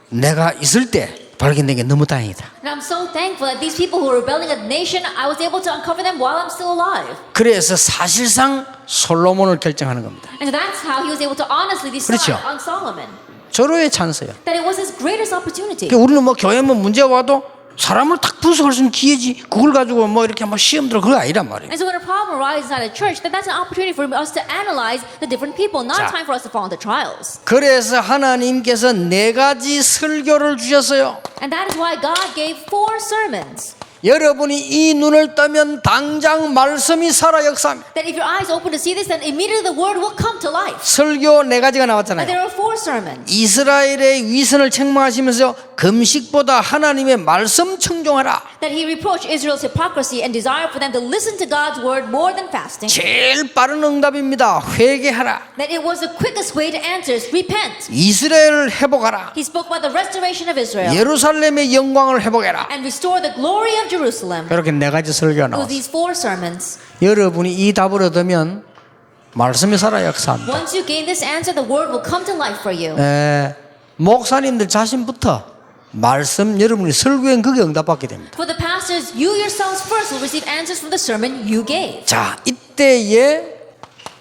[SPEAKER 1] 내가 있을 때 발견된 게 너무 다행이다.
[SPEAKER 2] And I'm so thankful that these people who were rebelling at the nation, I was able to uncover them while I'm still alive.
[SPEAKER 1] 그래서 사실상 솔로몬을 결정하는 겁니다.
[SPEAKER 2] And that's how he was able to honestly decide
[SPEAKER 1] 그렇죠.
[SPEAKER 2] on Solomon.
[SPEAKER 1] 절호의 찬스예요.
[SPEAKER 2] That it was his greatest opportunity.
[SPEAKER 1] 그러니까 우리는 뭐 교회면 문제가 와도 사람을 딱 분석할 수 있는 기회지. 그걸 가지고 뭐 이렇게 뭐 시험 들어 그거 아니란 말이에요.
[SPEAKER 2] And so when a problem arises inside a church, then that's an opportunity for us to analyze the different people, not
[SPEAKER 1] 자.
[SPEAKER 2] time for us to fall into trials.
[SPEAKER 1] 그래서 하나님께서 4가지 설교를 주셨어요.
[SPEAKER 2] And that is why God gave 4 sermons.
[SPEAKER 1] 여러분이 이 눈을 뜨면 당장 말씀이 살아 역사합니다.
[SPEAKER 2] That if your eyes open to see this, then immediately the word will come to life.
[SPEAKER 1] 설교 4가지가
[SPEAKER 2] And
[SPEAKER 1] 나왔잖아요.
[SPEAKER 2] there are 4 sermons.
[SPEAKER 1] 이스라엘의 위선을 책망하시면서 금식보다 하나님의 말씀 청종하라.
[SPEAKER 2] That he reproached Israel's hypocrisy and desire for them to listen to God's word more than fasting.
[SPEAKER 1] 제일 빠른 응답입니다. 회개하라.
[SPEAKER 2] That it was the quickest way to answer is repent.
[SPEAKER 1] 이스라엘을 회복하라.
[SPEAKER 2] He spoke about the restoration of Israel
[SPEAKER 1] 예루살렘의 영광을 회복해라.
[SPEAKER 2] and restore the glory of Jerusalem.
[SPEAKER 1] 그렇게 4가지 설교가
[SPEAKER 2] It was
[SPEAKER 1] 나왔어요.
[SPEAKER 2] these 4 sermons.
[SPEAKER 1] 여러분이 이 답을 얻으면 말씀이 살아 역사합니다.
[SPEAKER 2] Once you gain this answer, the word will come to life for you.
[SPEAKER 1] 목사님들 자신부터 말씀 여러분이 설교엔 그게 응답받게 됩니다.
[SPEAKER 2] For the pastors, you yourselves first will receive answers from the sermon you gave.
[SPEAKER 1] 자, 이때에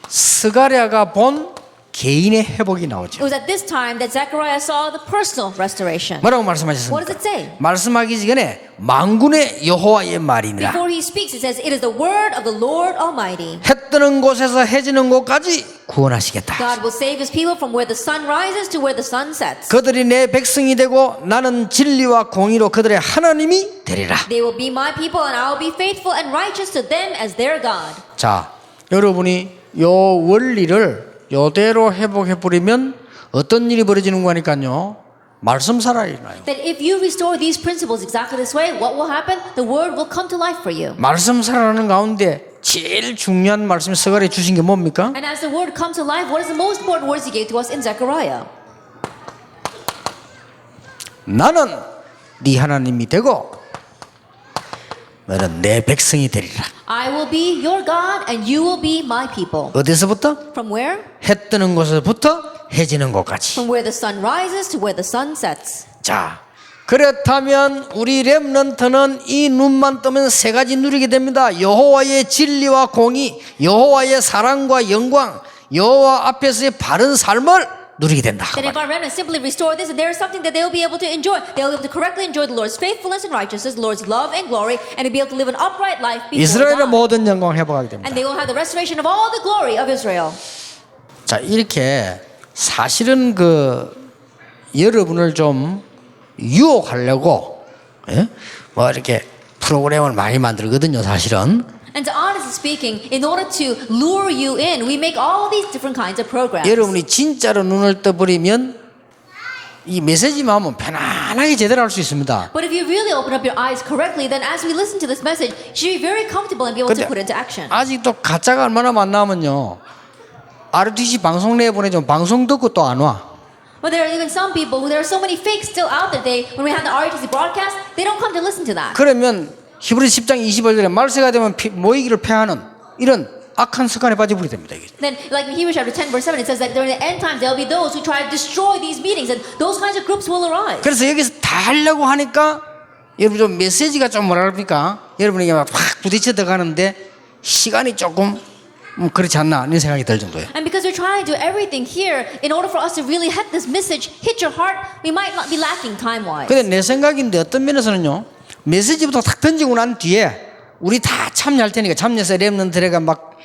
[SPEAKER 1] 스가랴가 본 개인의 회복이
[SPEAKER 2] It
[SPEAKER 1] 나오죠.
[SPEAKER 2] was at this time that Zechariah saw the personal restoration.
[SPEAKER 1] 뭐라고
[SPEAKER 2] What does
[SPEAKER 1] 말씀하셨습니까?
[SPEAKER 2] it say?
[SPEAKER 1] 말씀하기 전에 만군의 여호와의 말이니라.
[SPEAKER 2] Before he speaks, it says, it is the word of the Lord Almighty.
[SPEAKER 1] 해 뜨는 곳에서 해 지는 곳까지 구원하시겠다.
[SPEAKER 2] God will save his people from where the sun rises to where the sun sets.
[SPEAKER 1] 그들이 내 백성이 되고 나는 진리와 공의로 그들의 하나님이 되리라.
[SPEAKER 2] They will be my people, and I will be faithful and righteous to them as their God.
[SPEAKER 1] 자, 여러분이 요 원리를 요대로 회복해 버리면 어떤 일이 벌어지는 거니까요. 말씀 살아 일어나요.
[SPEAKER 2] That if you restore these principles exactly this way, what will happen? The word will come to life for you.
[SPEAKER 1] 말씀 살아나는 가운데 제일 중요한 말씀이 서갈에 주신 게 뭡니까?
[SPEAKER 2] And as the word comes to life, what is the most important words he gave to us in Zechariah?
[SPEAKER 1] 나는 네 하나님이 되고 너는 내 백성이 되리라.
[SPEAKER 2] I will be your God, and you will be my people.
[SPEAKER 1] 어디서부터?
[SPEAKER 2] From where?
[SPEAKER 1] 해 뜨는 곳에서부터 해 지는 곳까지.
[SPEAKER 2] From where the sun rises to where the sun sets.
[SPEAKER 1] 자, 그렇다면 우리 렘넌트는 이 눈만 뜨면 세 가지 누리게 됩니다. 여호와의 진리와 공의, 여호와의 사랑과 영광, 여호와 앞에서의 바른 삶을 누리게 된다.
[SPEAKER 2] That if our remnants simply restore this, there is something that they will be able to enjoy. They will be able to correctly enjoy the Lord's faithfulness and righteousness, the Lord's love and glory, and to be able to live an upright life before
[SPEAKER 1] 이스라엘의
[SPEAKER 2] God.
[SPEAKER 1] 모든 영광을 회복하게 됩니다.
[SPEAKER 2] And they will have the restoration of all the glory of Israel.
[SPEAKER 1] 자, 이렇게 사실은 여러분을 좀 유혹하려고 뭐 이렇게 프로그램을 많이 만들거든요, 사실은.
[SPEAKER 2] And to honestly speaking, in order to lure you in, we make all these different kinds of programs.
[SPEAKER 1] 여러분이 진짜로 눈을 떠버리면 이 메시지만 하면 편안하게 제대로 할 수 있습니다.
[SPEAKER 2] But if you really open up your eyes correctly, then as we listen to this message, you should be very comfortable and be able to put into action.
[SPEAKER 1] 아직도 가짜가 얼마나 많나면요. RTC 방송 내보내죠. 방송 듣고 또 안 와.
[SPEAKER 2] But there are even some people who there are so many fakes still out there. When we have the RTC broadcast, they don't come to listen to that.
[SPEAKER 1] 그러면 히브리서 10장 25절에 말세가 되면 모이기를 패하는 이런 악한 습관에 빠져버리게 됩니다. 이게.
[SPEAKER 2] Then, like in Hebrews chapter 10, verse 7, it says that during the end times there will be those who try to destroy these meetings, and those kinds of groups will arise.
[SPEAKER 1] 그래서 여기서 다 하려고 하니까 여러분 좀 메시지가 좀 뭐라 그럽니까? 여러분에게 막 부딪혀 들어가는데 시간이 조금 그렇지 않나 이런 생각이 들 정도예요.
[SPEAKER 2] And because we're trying to do everything here, in order for us to really hit this message, hit your heart, we might not be lacking time-wise.
[SPEAKER 1] 근데 내 생각인데 어떤 면에서는요. 메시지부터 탁 던지고 난 뒤에 우리 다 참여할 테니까 참여해서 렘넌트들에게 막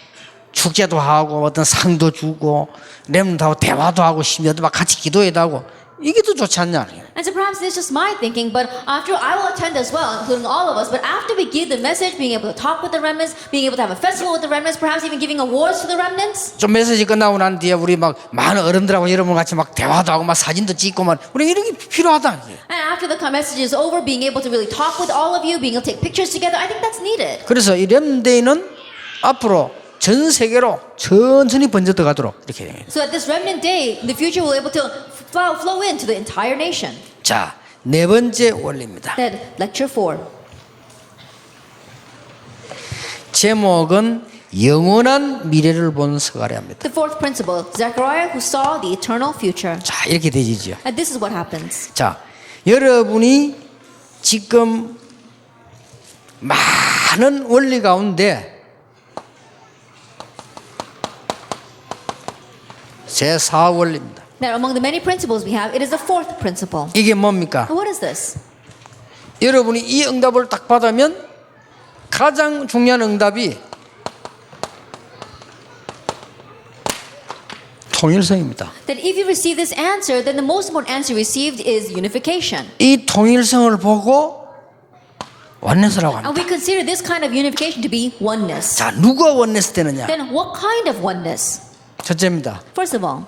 [SPEAKER 1] 축제도 하고 어떤 상도 주고 렘넌트하고 대화도 하고 심지어도 막 같이 기도회도 하고 이게 더 좋지 않냐.
[SPEAKER 2] And so perhaps it's just my thinking, but after I will attend as well, including all of us, but after we give the message, being able to talk with the remnants, being able to have a festival with the remnants, perhaps even giving awards to the remnants.
[SPEAKER 1] 좀 메시지 끝나고 난 뒤에 우리 막 많은 어른들하고 여러분 같이 막 대화도 하고 막 사진도 찍고 막 우리 이런 게 필요하다.
[SPEAKER 2] And after the message is over, being able to really talk with all of you, being able to take pictures together, I think that's needed.
[SPEAKER 1] 그래서 이 렘데이는 앞으로 전 세계로 천천히 번져 들어가도록 이렇게 돼요.
[SPEAKER 2] So that this remnant day, in the future, will be able to flow into the entire nation.
[SPEAKER 1] 자, 네 번째 원리입니다.
[SPEAKER 2] Then, lecture 4.
[SPEAKER 1] 제목은 영원한 미래를 본 스가랴입니다.
[SPEAKER 2] The fourth principle, Zechariah who saw the eternal future.
[SPEAKER 1] 자, 이렇게 되지죠.
[SPEAKER 2] And this is what happens.
[SPEAKER 1] 자, 여러분이 지금 많은 원리 가운데 제4원리입니다.
[SPEAKER 2] That among the many principles we have, it is the fourth principle.
[SPEAKER 1] 이게 뭡니까?
[SPEAKER 2] What is this?
[SPEAKER 1] 여러분이 이 응답을 딱 받으면 가장 중요한 응답이 통일성입니다.
[SPEAKER 2] That if you receive this answer, then the most important answer received is unification.
[SPEAKER 1] 이 통일성을 보고 원네스라고 합니다.
[SPEAKER 2] And we consider this kind of unification to be oneness.
[SPEAKER 1] 자, 누가 원네스 되느냐?
[SPEAKER 2] Then what kind of oneness?
[SPEAKER 1] 첫째입니다.
[SPEAKER 2] First of all,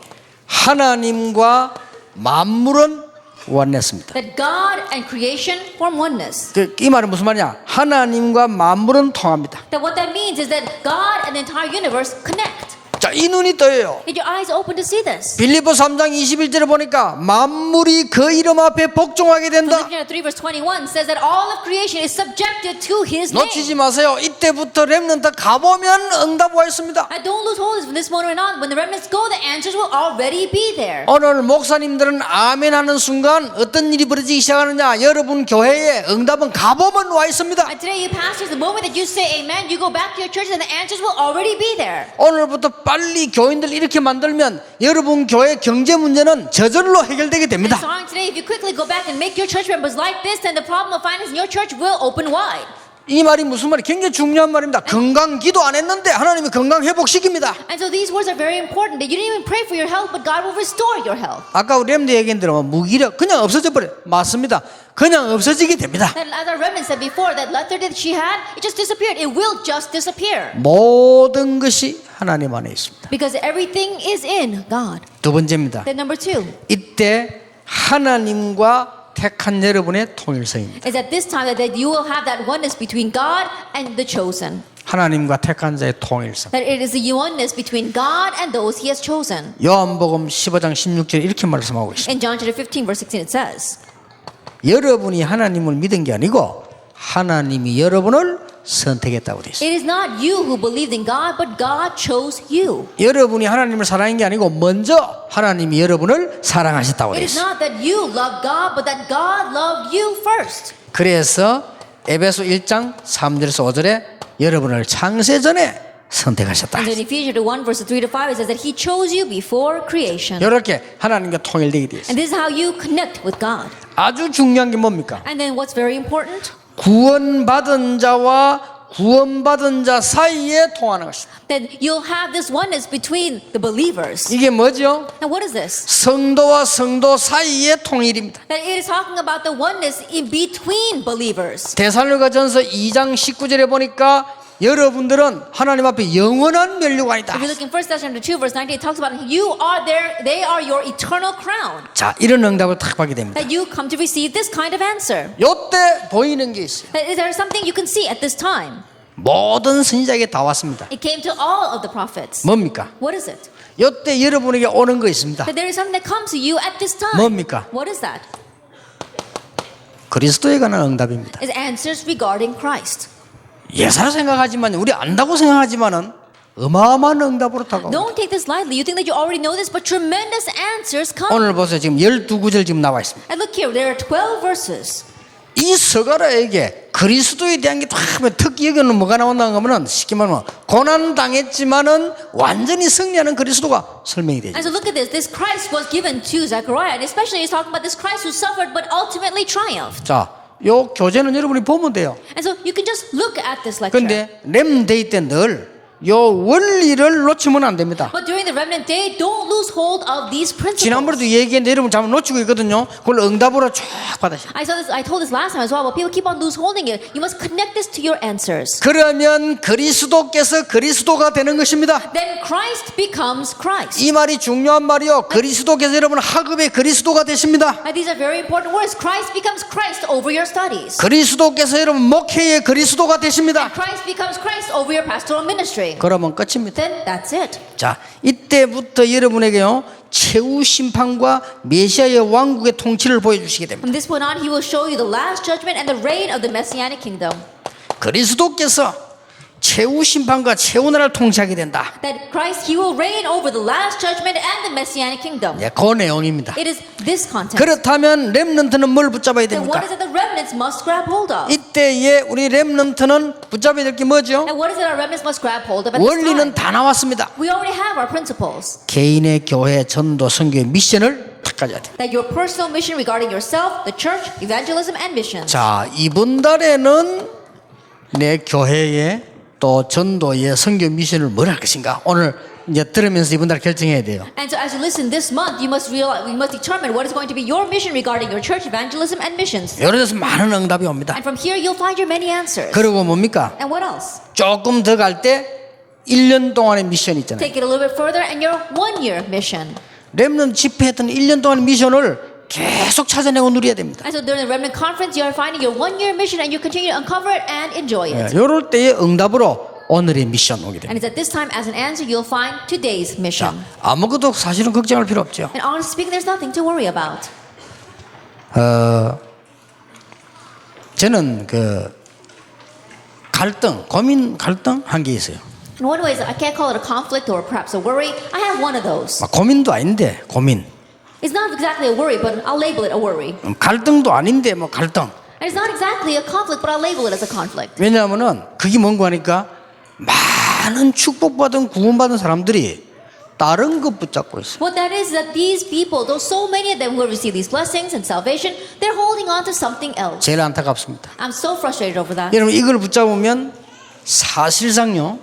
[SPEAKER 1] 하나님과 만물은 원네스입니다.
[SPEAKER 2] that God and creation form oneness.
[SPEAKER 1] 이 말은 무슨 말이냐? 하나님과 만물은 통합니다.
[SPEAKER 2] That what that means is that God and the entire universe connect.
[SPEAKER 1] 자, 이 눈이 떠요.
[SPEAKER 2] Get your eyes open to see this.
[SPEAKER 1] 빌립보 3장 21절에 보니까 만물이 그 이름 앞에 복종하게 된다.
[SPEAKER 2] Philippians 3 verse 21 says that all of creation is subjected to His name.
[SPEAKER 1] 놓치지 마세요. 이때부터 렘넌트 가보면 응답 와 있습니다.
[SPEAKER 2] And don't lose hold from this moment on. When the remnants go, the answers will already be there.
[SPEAKER 1] 오늘 목사님들은 아멘 하는 순간 어떤 일이 벌어지기 시작하느냐? 여러분 교회에 응답은 가보면 와 있습니다.
[SPEAKER 2] And today, you pastors, the moment that you say amen, you go back to your church and the answers will already be there.
[SPEAKER 1] 오늘부터 빨리 교인들 이렇게 만들면 여러분 교회 경제 문제는 저절로 해결되게
[SPEAKER 2] And
[SPEAKER 1] 됩니다.
[SPEAKER 2] starting today, if you quickly go back and make your church members like this, then the problem of finance in your church will open wide.
[SPEAKER 1] 이 말이 무슨 말이 굉장히 중요한 말입니다. 건강 기도 안 했는데 하나님이 건강 회복시킵니다.
[SPEAKER 2] And so these words are very important. That you didn't even pray for your health, but God will restore your health.
[SPEAKER 1] 아까 우리 렘드 얘기한 대로 무기력 그냥 없어져 버려. 맞습니다. 그냥 없어지게 됩니다.
[SPEAKER 2] And as our remnant said before, that letter that she had, it just disappeared. It will just disappear.
[SPEAKER 1] 모든 것이 하나님 안에 있습니다.
[SPEAKER 2] Because everything is in God.
[SPEAKER 1] 두 번째입니다.
[SPEAKER 2] Then number 2
[SPEAKER 1] 이때 하나님과 택한 여러분의 통일성입니다.
[SPEAKER 2] is at this time that you will have that oneness between God and the chosen.
[SPEAKER 1] 하나님과 택한 자의 통일성.
[SPEAKER 2] That it is the oneness between God and those He has chosen.
[SPEAKER 1] 요한복음 15장 16절에 이렇게 말씀하고 있습니다.
[SPEAKER 2] In John chapter 15, verse 16, it says,
[SPEAKER 1] 여러분이 하나님을 믿은 게 아니고 하나님이 여러분을 선택했다고 되어 있습니다.
[SPEAKER 2] it is not you who believed in God, but God chose you.
[SPEAKER 1] 여러분이 하나님을 사랑한 게 아니고 먼저 하나님이 여러분을 사랑하셨다고 되어
[SPEAKER 2] It is
[SPEAKER 1] 있습니다.
[SPEAKER 2] not that you loved God, but that God loved you first.
[SPEAKER 1] 그래서 에베소 1장 3절에서 5절에 여러분을 창세 전에 선택하셨다.
[SPEAKER 2] And in Ephesians 1, verses 3 to 5, it says that He chose you before creation.
[SPEAKER 1] 이렇게 하나님과 통일되게 되어 있습니다.
[SPEAKER 2] And this is how you connect with God.
[SPEAKER 1] 아주 중요한 게 뭡니까?
[SPEAKER 2] And then what's very important?
[SPEAKER 1] 구원받은 자와 구원받은 자 사이에 통하는 것입니다.
[SPEAKER 2] That you'll have this oneness between the believers.
[SPEAKER 1] 이게 뭐죠?
[SPEAKER 2] And what is this?
[SPEAKER 1] 성도와 성도 사이의 통일입니다.
[SPEAKER 2] That it is talking about the oneness in between believers.
[SPEAKER 1] 데살로니가전서 2장 19절에 보니까 여러분들은 하나님 앞에 영원한 면류관이다.
[SPEAKER 2] If you look in 1 Thessalonians 2, verse 19, it talks about you are there, they are your eternal crown.
[SPEAKER 1] 자, 이런 응답을 탁 받게 됩니다.
[SPEAKER 2] That you come to receive this kind of answer.
[SPEAKER 1] 요때 보이는 게 있어요.
[SPEAKER 2] That is there something you can see at this time?
[SPEAKER 1] 모든 선지자에게 다 왔습니다.
[SPEAKER 2] It came to all of the prophets.
[SPEAKER 1] 뭡니까?
[SPEAKER 2] What is it?
[SPEAKER 1] 요때 여러분에게 오는 거 있습니다.
[SPEAKER 2] That there is something that comes to you at this time.
[SPEAKER 1] 뭡니까?
[SPEAKER 2] What is that?
[SPEAKER 1] 그리스도에 관한 응답입니다.
[SPEAKER 2] It's answers regarding Christ.
[SPEAKER 1] 예사로 생각하지만 우리 안다고 생각하지만은 어마어마한 응답으로 다가옵니다.
[SPEAKER 2] Don't take this lightly. You think that you already know this, but tremendous answers come.
[SPEAKER 1] 오늘 보세요. 지금 12구절 지금 나와 있습니다.
[SPEAKER 2] And look here, there are 12 verses.
[SPEAKER 1] 이 서가라에게 그리스도에 대한 게 특히 여기는 뭐가 나온다는 거면은 쉽게 말하면 고난 당했지만은 완전히 승리하는 그리스도가 설명이 되죠.
[SPEAKER 2] And so look at this. This Christ was given to Zechariah, and especially he's talking about this Christ who suffered but ultimately triumphed.
[SPEAKER 1] 자, 요 교재는 여러분이 보면 돼요.
[SPEAKER 2] And so you can just look at this lecture.
[SPEAKER 1] 근데 렘데이 때 늘 요 원리를 놓치면 안 됩니다.
[SPEAKER 2] But during the remnant day, don't lose hold of these principles.
[SPEAKER 1] 지난번에도 얘기했는데 여러분 잘못 놓치고 있거든요. 그걸 응답으로 쫙 받으셔.
[SPEAKER 2] I told this last time as well, but people keep on lose holding it. You must connect this to your answers.
[SPEAKER 1] 그러면 그리스도께서 그리스도가 되는 것입니다.
[SPEAKER 2] Then Christ becomes Christ.
[SPEAKER 1] 이 말이 중요한 말이요. 그리스도께서 여러분 학업의 그리스도가 되십니다.
[SPEAKER 2] And these are very important words. Christ becomes Christ over your studies.
[SPEAKER 1] 그리스도께서 여러분 목회의 그리스도가 되십니다.
[SPEAKER 2] Christ becomes Christ over your pastoral ministry.
[SPEAKER 1] 그러면 끝입니다.
[SPEAKER 2] Then that's it.
[SPEAKER 1] 자, 이때부터 여러분에게요 최후 심판과 메시아의 왕국의 통치를 보여주시게 됩니다.
[SPEAKER 2] From this point on, He will show you the last judgment and the reign of the Messianic kingdom.
[SPEAKER 1] 그리스도께서 최후 심판과 최후 나라를 통치하게 된다.
[SPEAKER 2] That Christ, He will reign over the last judgment and the Messianic kingdom.
[SPEAKER 1] 예, 그 내용입니다.
[SPEAKER 2] It is this content.
[SPEAKER 1] 그렇다면 렘넌트는 뭘 붙잡아야
[SPEAKER 2] Then what
[SPEAKER 1] 됩니까?
[SPEAKER 2] is it the remnants must grab hold of?
[SPEAKER 1] 이때에 우리 렘넌트는 붙잡아야 될 게 뭐죠?
[SPEAKER 2] And what is it our remnants must grab hold of at this
[SPEAKER 1] 원리는
[SPEAKER 2] time?
[SPEAKER 1] 다 나왔습니다.
[SPEAKER 2] We already have our principles.
[SPEAKER 1] 개인의 교회, 전도, 선교의 미션을 딱 가져야 돼요.
[SPEAKER 2] That your personal mission regarding yourself, the church, evangelism, and missions.
[SPEAKER 1] 자, 이번 달에는 내 교회에 또 전도의 선교 미션을 뭘 할 것인가? 오늘 이제 들으면서 이번 달 결정해야 돼요.
[SPEAKER 2] And so as you listen this month, you must realize, you must determine what is going to be your mission regarding your church, evangelism, and missions.
[SPEAKER 1] 여러 데서 많은 응답이 옵니다.
[SPEAKER 2] And from here, you'll find your many answers.
[SPEAKER 1] 그리고 뭡니까?
[SPEAKER 2] And what else?
[SPEAKER 1] 조금 더 갈 때 1년 동안의 미션이 있잖아요.
[SPEAKER 2] Take it a little bit further and your 1-year mission.
[SPEAKER 1] 렘넌트 집회했던 1년 동안의 미션을 계속 찾아내고 누려야 됩니다.
[SPEAKER 2] And so during the remnant conference, you are finding your 1-year mission and you continue to uncover it and enjoy it.
[SPEAKER 1] 이럴 때의 응답으로 오늘의 미션 오게 됩니다.
[SPEAKER 2] And it's at this time, as an answer, you'll find today's mission.
[SPEAKER 1] 아무것도 사실은 걱정할 필요 없죠.
[SPEAKER 2] And honestly speaking, there's nothing to worry about.
[SPEAKER 1] 저는 그 갈등, 고민 갈등 한 게 있어요.
[SPEAKER 2] In one way, I can't call it a conflict or perhaps a worry. I have one of those.
[SPEAKER 1] 고민도 아닌데 고민.
[SPEAKER 2] It's not exactly a worry, but I'll label it a worry.
[SPEAKER 1] 갈등도 아닌데 뭐 갈등.
[SPEAKER 2] And it's not exactly a conflict, but I'll label it as a conflict.
[SPEAKER 1] 왜냐하면은 그게 뭔가 하니까 많은 축복받은 구원받은 사람들이 다른 것 붙잡고 있어요.
[SPEAKER 2] What that is that these people, though so many of them who have received these blessings and salvation, they're holding on to something else.
[SPEAKER 1] 제일 안타깝습니다.
[SPEAKER 2] I'm so frustrated over that.
[SPEAKER 1] 여러분 이걸 붙잡으면 사실상요.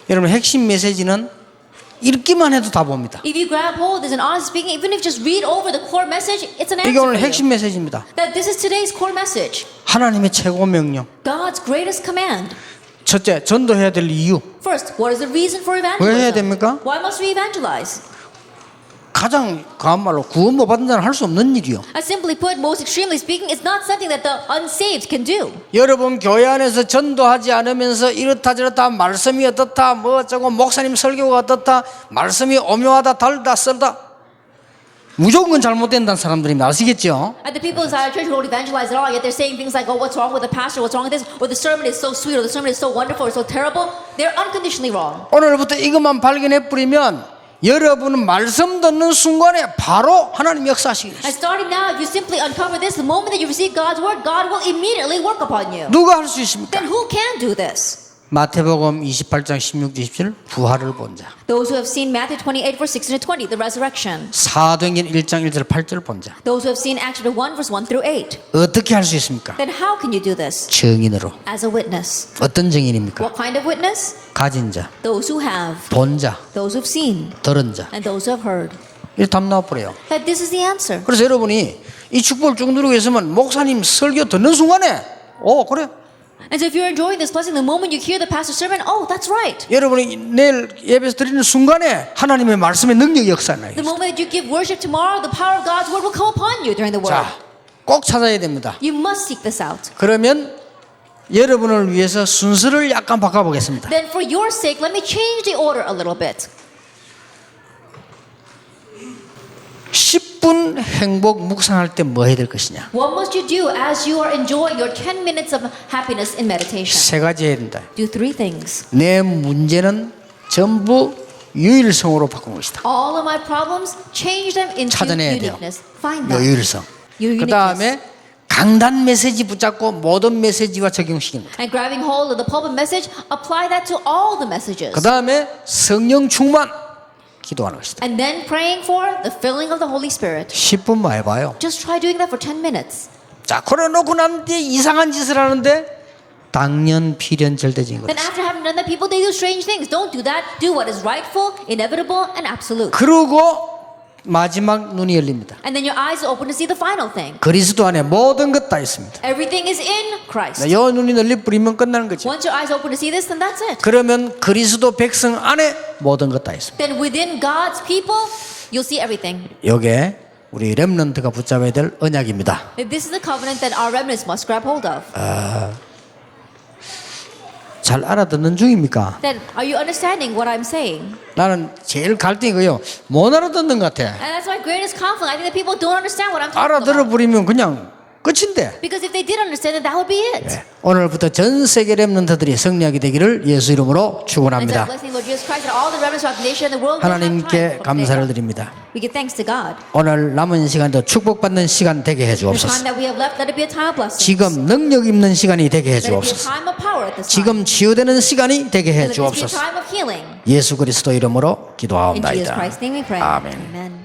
[SPEAKER 1] 여러분 핵심 메시지는 읽기만 해도 다 봅니다.
[SPEAKER 2] If you grab hold, there's an honest speaking, even if you just read over the core message, it's an
[SPEAKER 1] 이게
[SPEAKER 2] answer for
[SPEAKER 1] 오늘
[SPEAKER 2] you.
[SPEAKER 1] 핵심 메시지입니다.
[SPEAKER 2] That this is today's core message.
[SPEAKER 1] 하나님의 최고 명령.
[SPEAKER 2] God's greatest command.
[SPEAKER 1] 첫째, 전도해야 될 이유.
[SPEAKER 2] First, what is the reason for
[SPEAKER 1] 왜 해야
[SPEAKER 2] evangelism?
[SPEAKER 1] 됩니까?
[SPEAKER 2] Why must we evangelize?
[SPEAKER 1] 가장 과한 말로 구원 못 받는 자는 할 수 없는 일이요.
[SPEAKER 2] As simply put, most extremely speaking, it's not something that the unsaved can do.
[SPEAKER 1] 여러분 교회 안에서 전도하지 않으면서 이렇다 저렇다 말씀이 어떻다 뭐 어쩌고 목사님 설교가 어떻다 말씀이 오묘하다 달다 썰다 무조건 잘못된다는 사람들입니다. 아시겠죠?
[SPEAKER 2] And the people inside our church who don't evangelize at all, yet they're saying things like, oh, what's wrong with the pastor? What's wrong with this? Or the sermon is so sweet, or the sermon is so wonderful, or so terrible. They're unconditionally wrong.
[SPEAKER 1] 오늘부터 이것만 발견해 뿌리면 여러분은 말씀 듣는 순간에 바로 하나님 역사하시겠어요.
[SPEAKER 2] And starting now, if you simply uncover this, the moment that you receive God's word, God will immediately work upon you.
[SPEAKER 1] 누가 할 수 있습니까?
[SPEAKER 2] Then who can do this?
[SPEAKER 1] 마태복음 28장 16, 17 부활을 본 자.
[SPEAKER 2] Those who have seen Matthew 28, verse 16 to 20, the resurrection.
[SPEAKER 1] 사도행전 1장 1절 8절 본 자.
[SPEAKER 2] Those who have seen Acts chapter 1, verse 1 through 8.
[SPEAKER 1] 어떻게 할 수 있습니까?
[SPEAKER 2] Then how can you do this?
[SPEAKER 1] 증인으로.
[SPEAKER 2] As a witness.
[SPEAKER 1] 어떤 증인입니까?
[SPEAKER 2] What kind of witness?
[SPEAKER 1] 가진 자,
[SPEAKER 2] Those who have,
[SPEAKER 1] 본 자,
[SPEAKER 2] those who've seen,
[SPEAKER 1] 들은 자.
[SPEAKER 2] and those who have heard.
[SPEAKER 1] 이렇게 답 나와버려요.
[SPEAKER 2] That this is the answer.
[SPEAKER 1] 그래서 여러분이 이 축복을 쭉 누리고 있으면 목사님 설교 듣는 순간에 그래.
[SPEAKER 2] And so if you're enjoying this blessing, the moment you hear the pastor's sermon, oh, that's right.
[SPEAKER 1] 여러분이 내일 예배에서 드리는 순간에 하나님의 말씀의 능력이 역사나요.
[SPEAKER 2] The moment that you give worship tomorrow, the power of God's word will come upon you during the word.
[SPEAKER 1] 자, 꼭 찾아야 됩니다.
[SPEAKER 2] You must seek this out.
[SPEAKER 1] 그러면 여러분을 위해서 순서를 약간 바꿔보겠습니다.
[SPEAKER 2] Then for your sake, let me change the order a little bit.
[SPEAKER 1] 10분 행복 묵상할 때 뭐 해야 될 것이냐?
[SPEAKER 2] What must you do as you are enjoying your 10 minutes of happiness in meditation?
[SPEAKER 1] 세 가지 해야 된다.
[SPEAKER 2] Do three things.
[SPEAKER 1] 내 문제는 전부 유일성으로 바꾼 것이다.
[SPEAKER 2] All of my problems, change them into
[SPEAKER 1] 찾아내야 돼요.
[SPEAKER 2] uniqueness. Find them.
[SPEAKER 1] 유일성.
[SPEAKER 2] Your
[SPEAKER 1] 그
[SPEAKER 2] uniqueness.
[SPEAKER 1] 다음에 강단 메시지 붙잡고 모든 메시지와 적용시키는 거다.
[SPEAKER 2] And grabbing hold of the pulpit message, apply that to all the messages.
[SPEAKER 1] 그 다음에 성령 충만 기도하는 것이다.
[SPEAKER 2] And then praying for the filling of the Holy Spirit.
[SPEAKER 1] 10분만 해봐요.
[SPEAKER 2] Just try doing that for 10 minutes.
[SPEAKER 1] 자, 그래놓고 난 뒤에 이상한 짓을 하는데 당연 필연 절대적인
[SPEAKER 2] Then
[SPEAKER 1] 거다.
[SPEAKER 2] after having done that, people, they do strange things. Don't do that. Do what is rightful, inevitable, and absolute.
[SPEAKER 1] 그러고 마지막 눈이 열립니다.
[SPEAKER 2] And then your eyes are open to see the final thing.
[SPEAKER 1] 그리스도 안에 모든 것 다 있습니다.
[SPEAKER 2] Everything is in Christ.
[SPEAKER 1] 여 눈이 널리 뿌리면 끝나는 거죠.
[SPEAKER 2] Once your eyes open to see this, then that's it.
[SPEAKER 1] 그러면 그리스도 백성 안에 모든 것 다 있습니다.
[SPEAKER 2] Then within God's people, you'll see everything.
[SPEAKER 1] 이게 우리 렘넌트가 붙잡아야 될 언약입니다.
[SPEAKER 2] This is the covenant that our remnants must grab hold of.
[SPEAKER 1] 잘 알아듣는 중입니까?
[SPEAKER 2] Then are you understanding what I'm saying?
[SPEAKER 1] 나는 제일 갈등이 그요. 못 알아듣는 것 같아.
[SPEAKER 2] And that's my greatest conflict. I think that people don't understand what I'm talking
[SPEAKER 1] 알아들어
[SPEAKER 2] about.
[SPEAKER 1] 버리면 그냥 끝인데.
[SPEAKER 2] Because if they did understand it, that would be it.
[SPEAKER 1] 오늘부터 전 세계 렘넌트들이 승리하게 되기를 예수 이름으로
[SPEAKER 2] And so
[SPEAKER 1] 축원합니다.
[SPEAKER 2] blessing Lord Jesus Christ and all the remnants of the nation and the world will have
[SPEAKER 1] 하나님께
[SPEAKER 2] time.
[SPEAKER 1] 감사를 드립니다.
[SPEAKER 2] We give thanks to God.
[SPEAKER 1] 오늘 남은 시간도 축복받는 시간 되게 해
[SPEAKER 2] The time
[SPEAKER 1] 주옵소서.
[SPEAKER 2] that we have left, let it be a time of blessing.
[SPEAKER 1] 지금 능력 있는 시간이 되게 해
[SPEAKER 2] Let it be a
[SPEAKER 1] 주옵소서.
[SPEAKER 2] time of power at this time.
[SPEAKER 1] 지금 치유되는 시간이 되게 해
[SPEAKER 2] Let it be a
[SPEAKER 1] 주옵소서.
[SPEAKER 2] time of healing.
[SPEAKER 1] 예수 그리스도 이름으로
[SPEAKER 2] In Jesus
[SPEAKER 1] 기도하옵나이다.
[SPEAKER 2] Christ's name we pray.
[SPEAKER 1] 아멘.
[SPEAKER 2] Amen.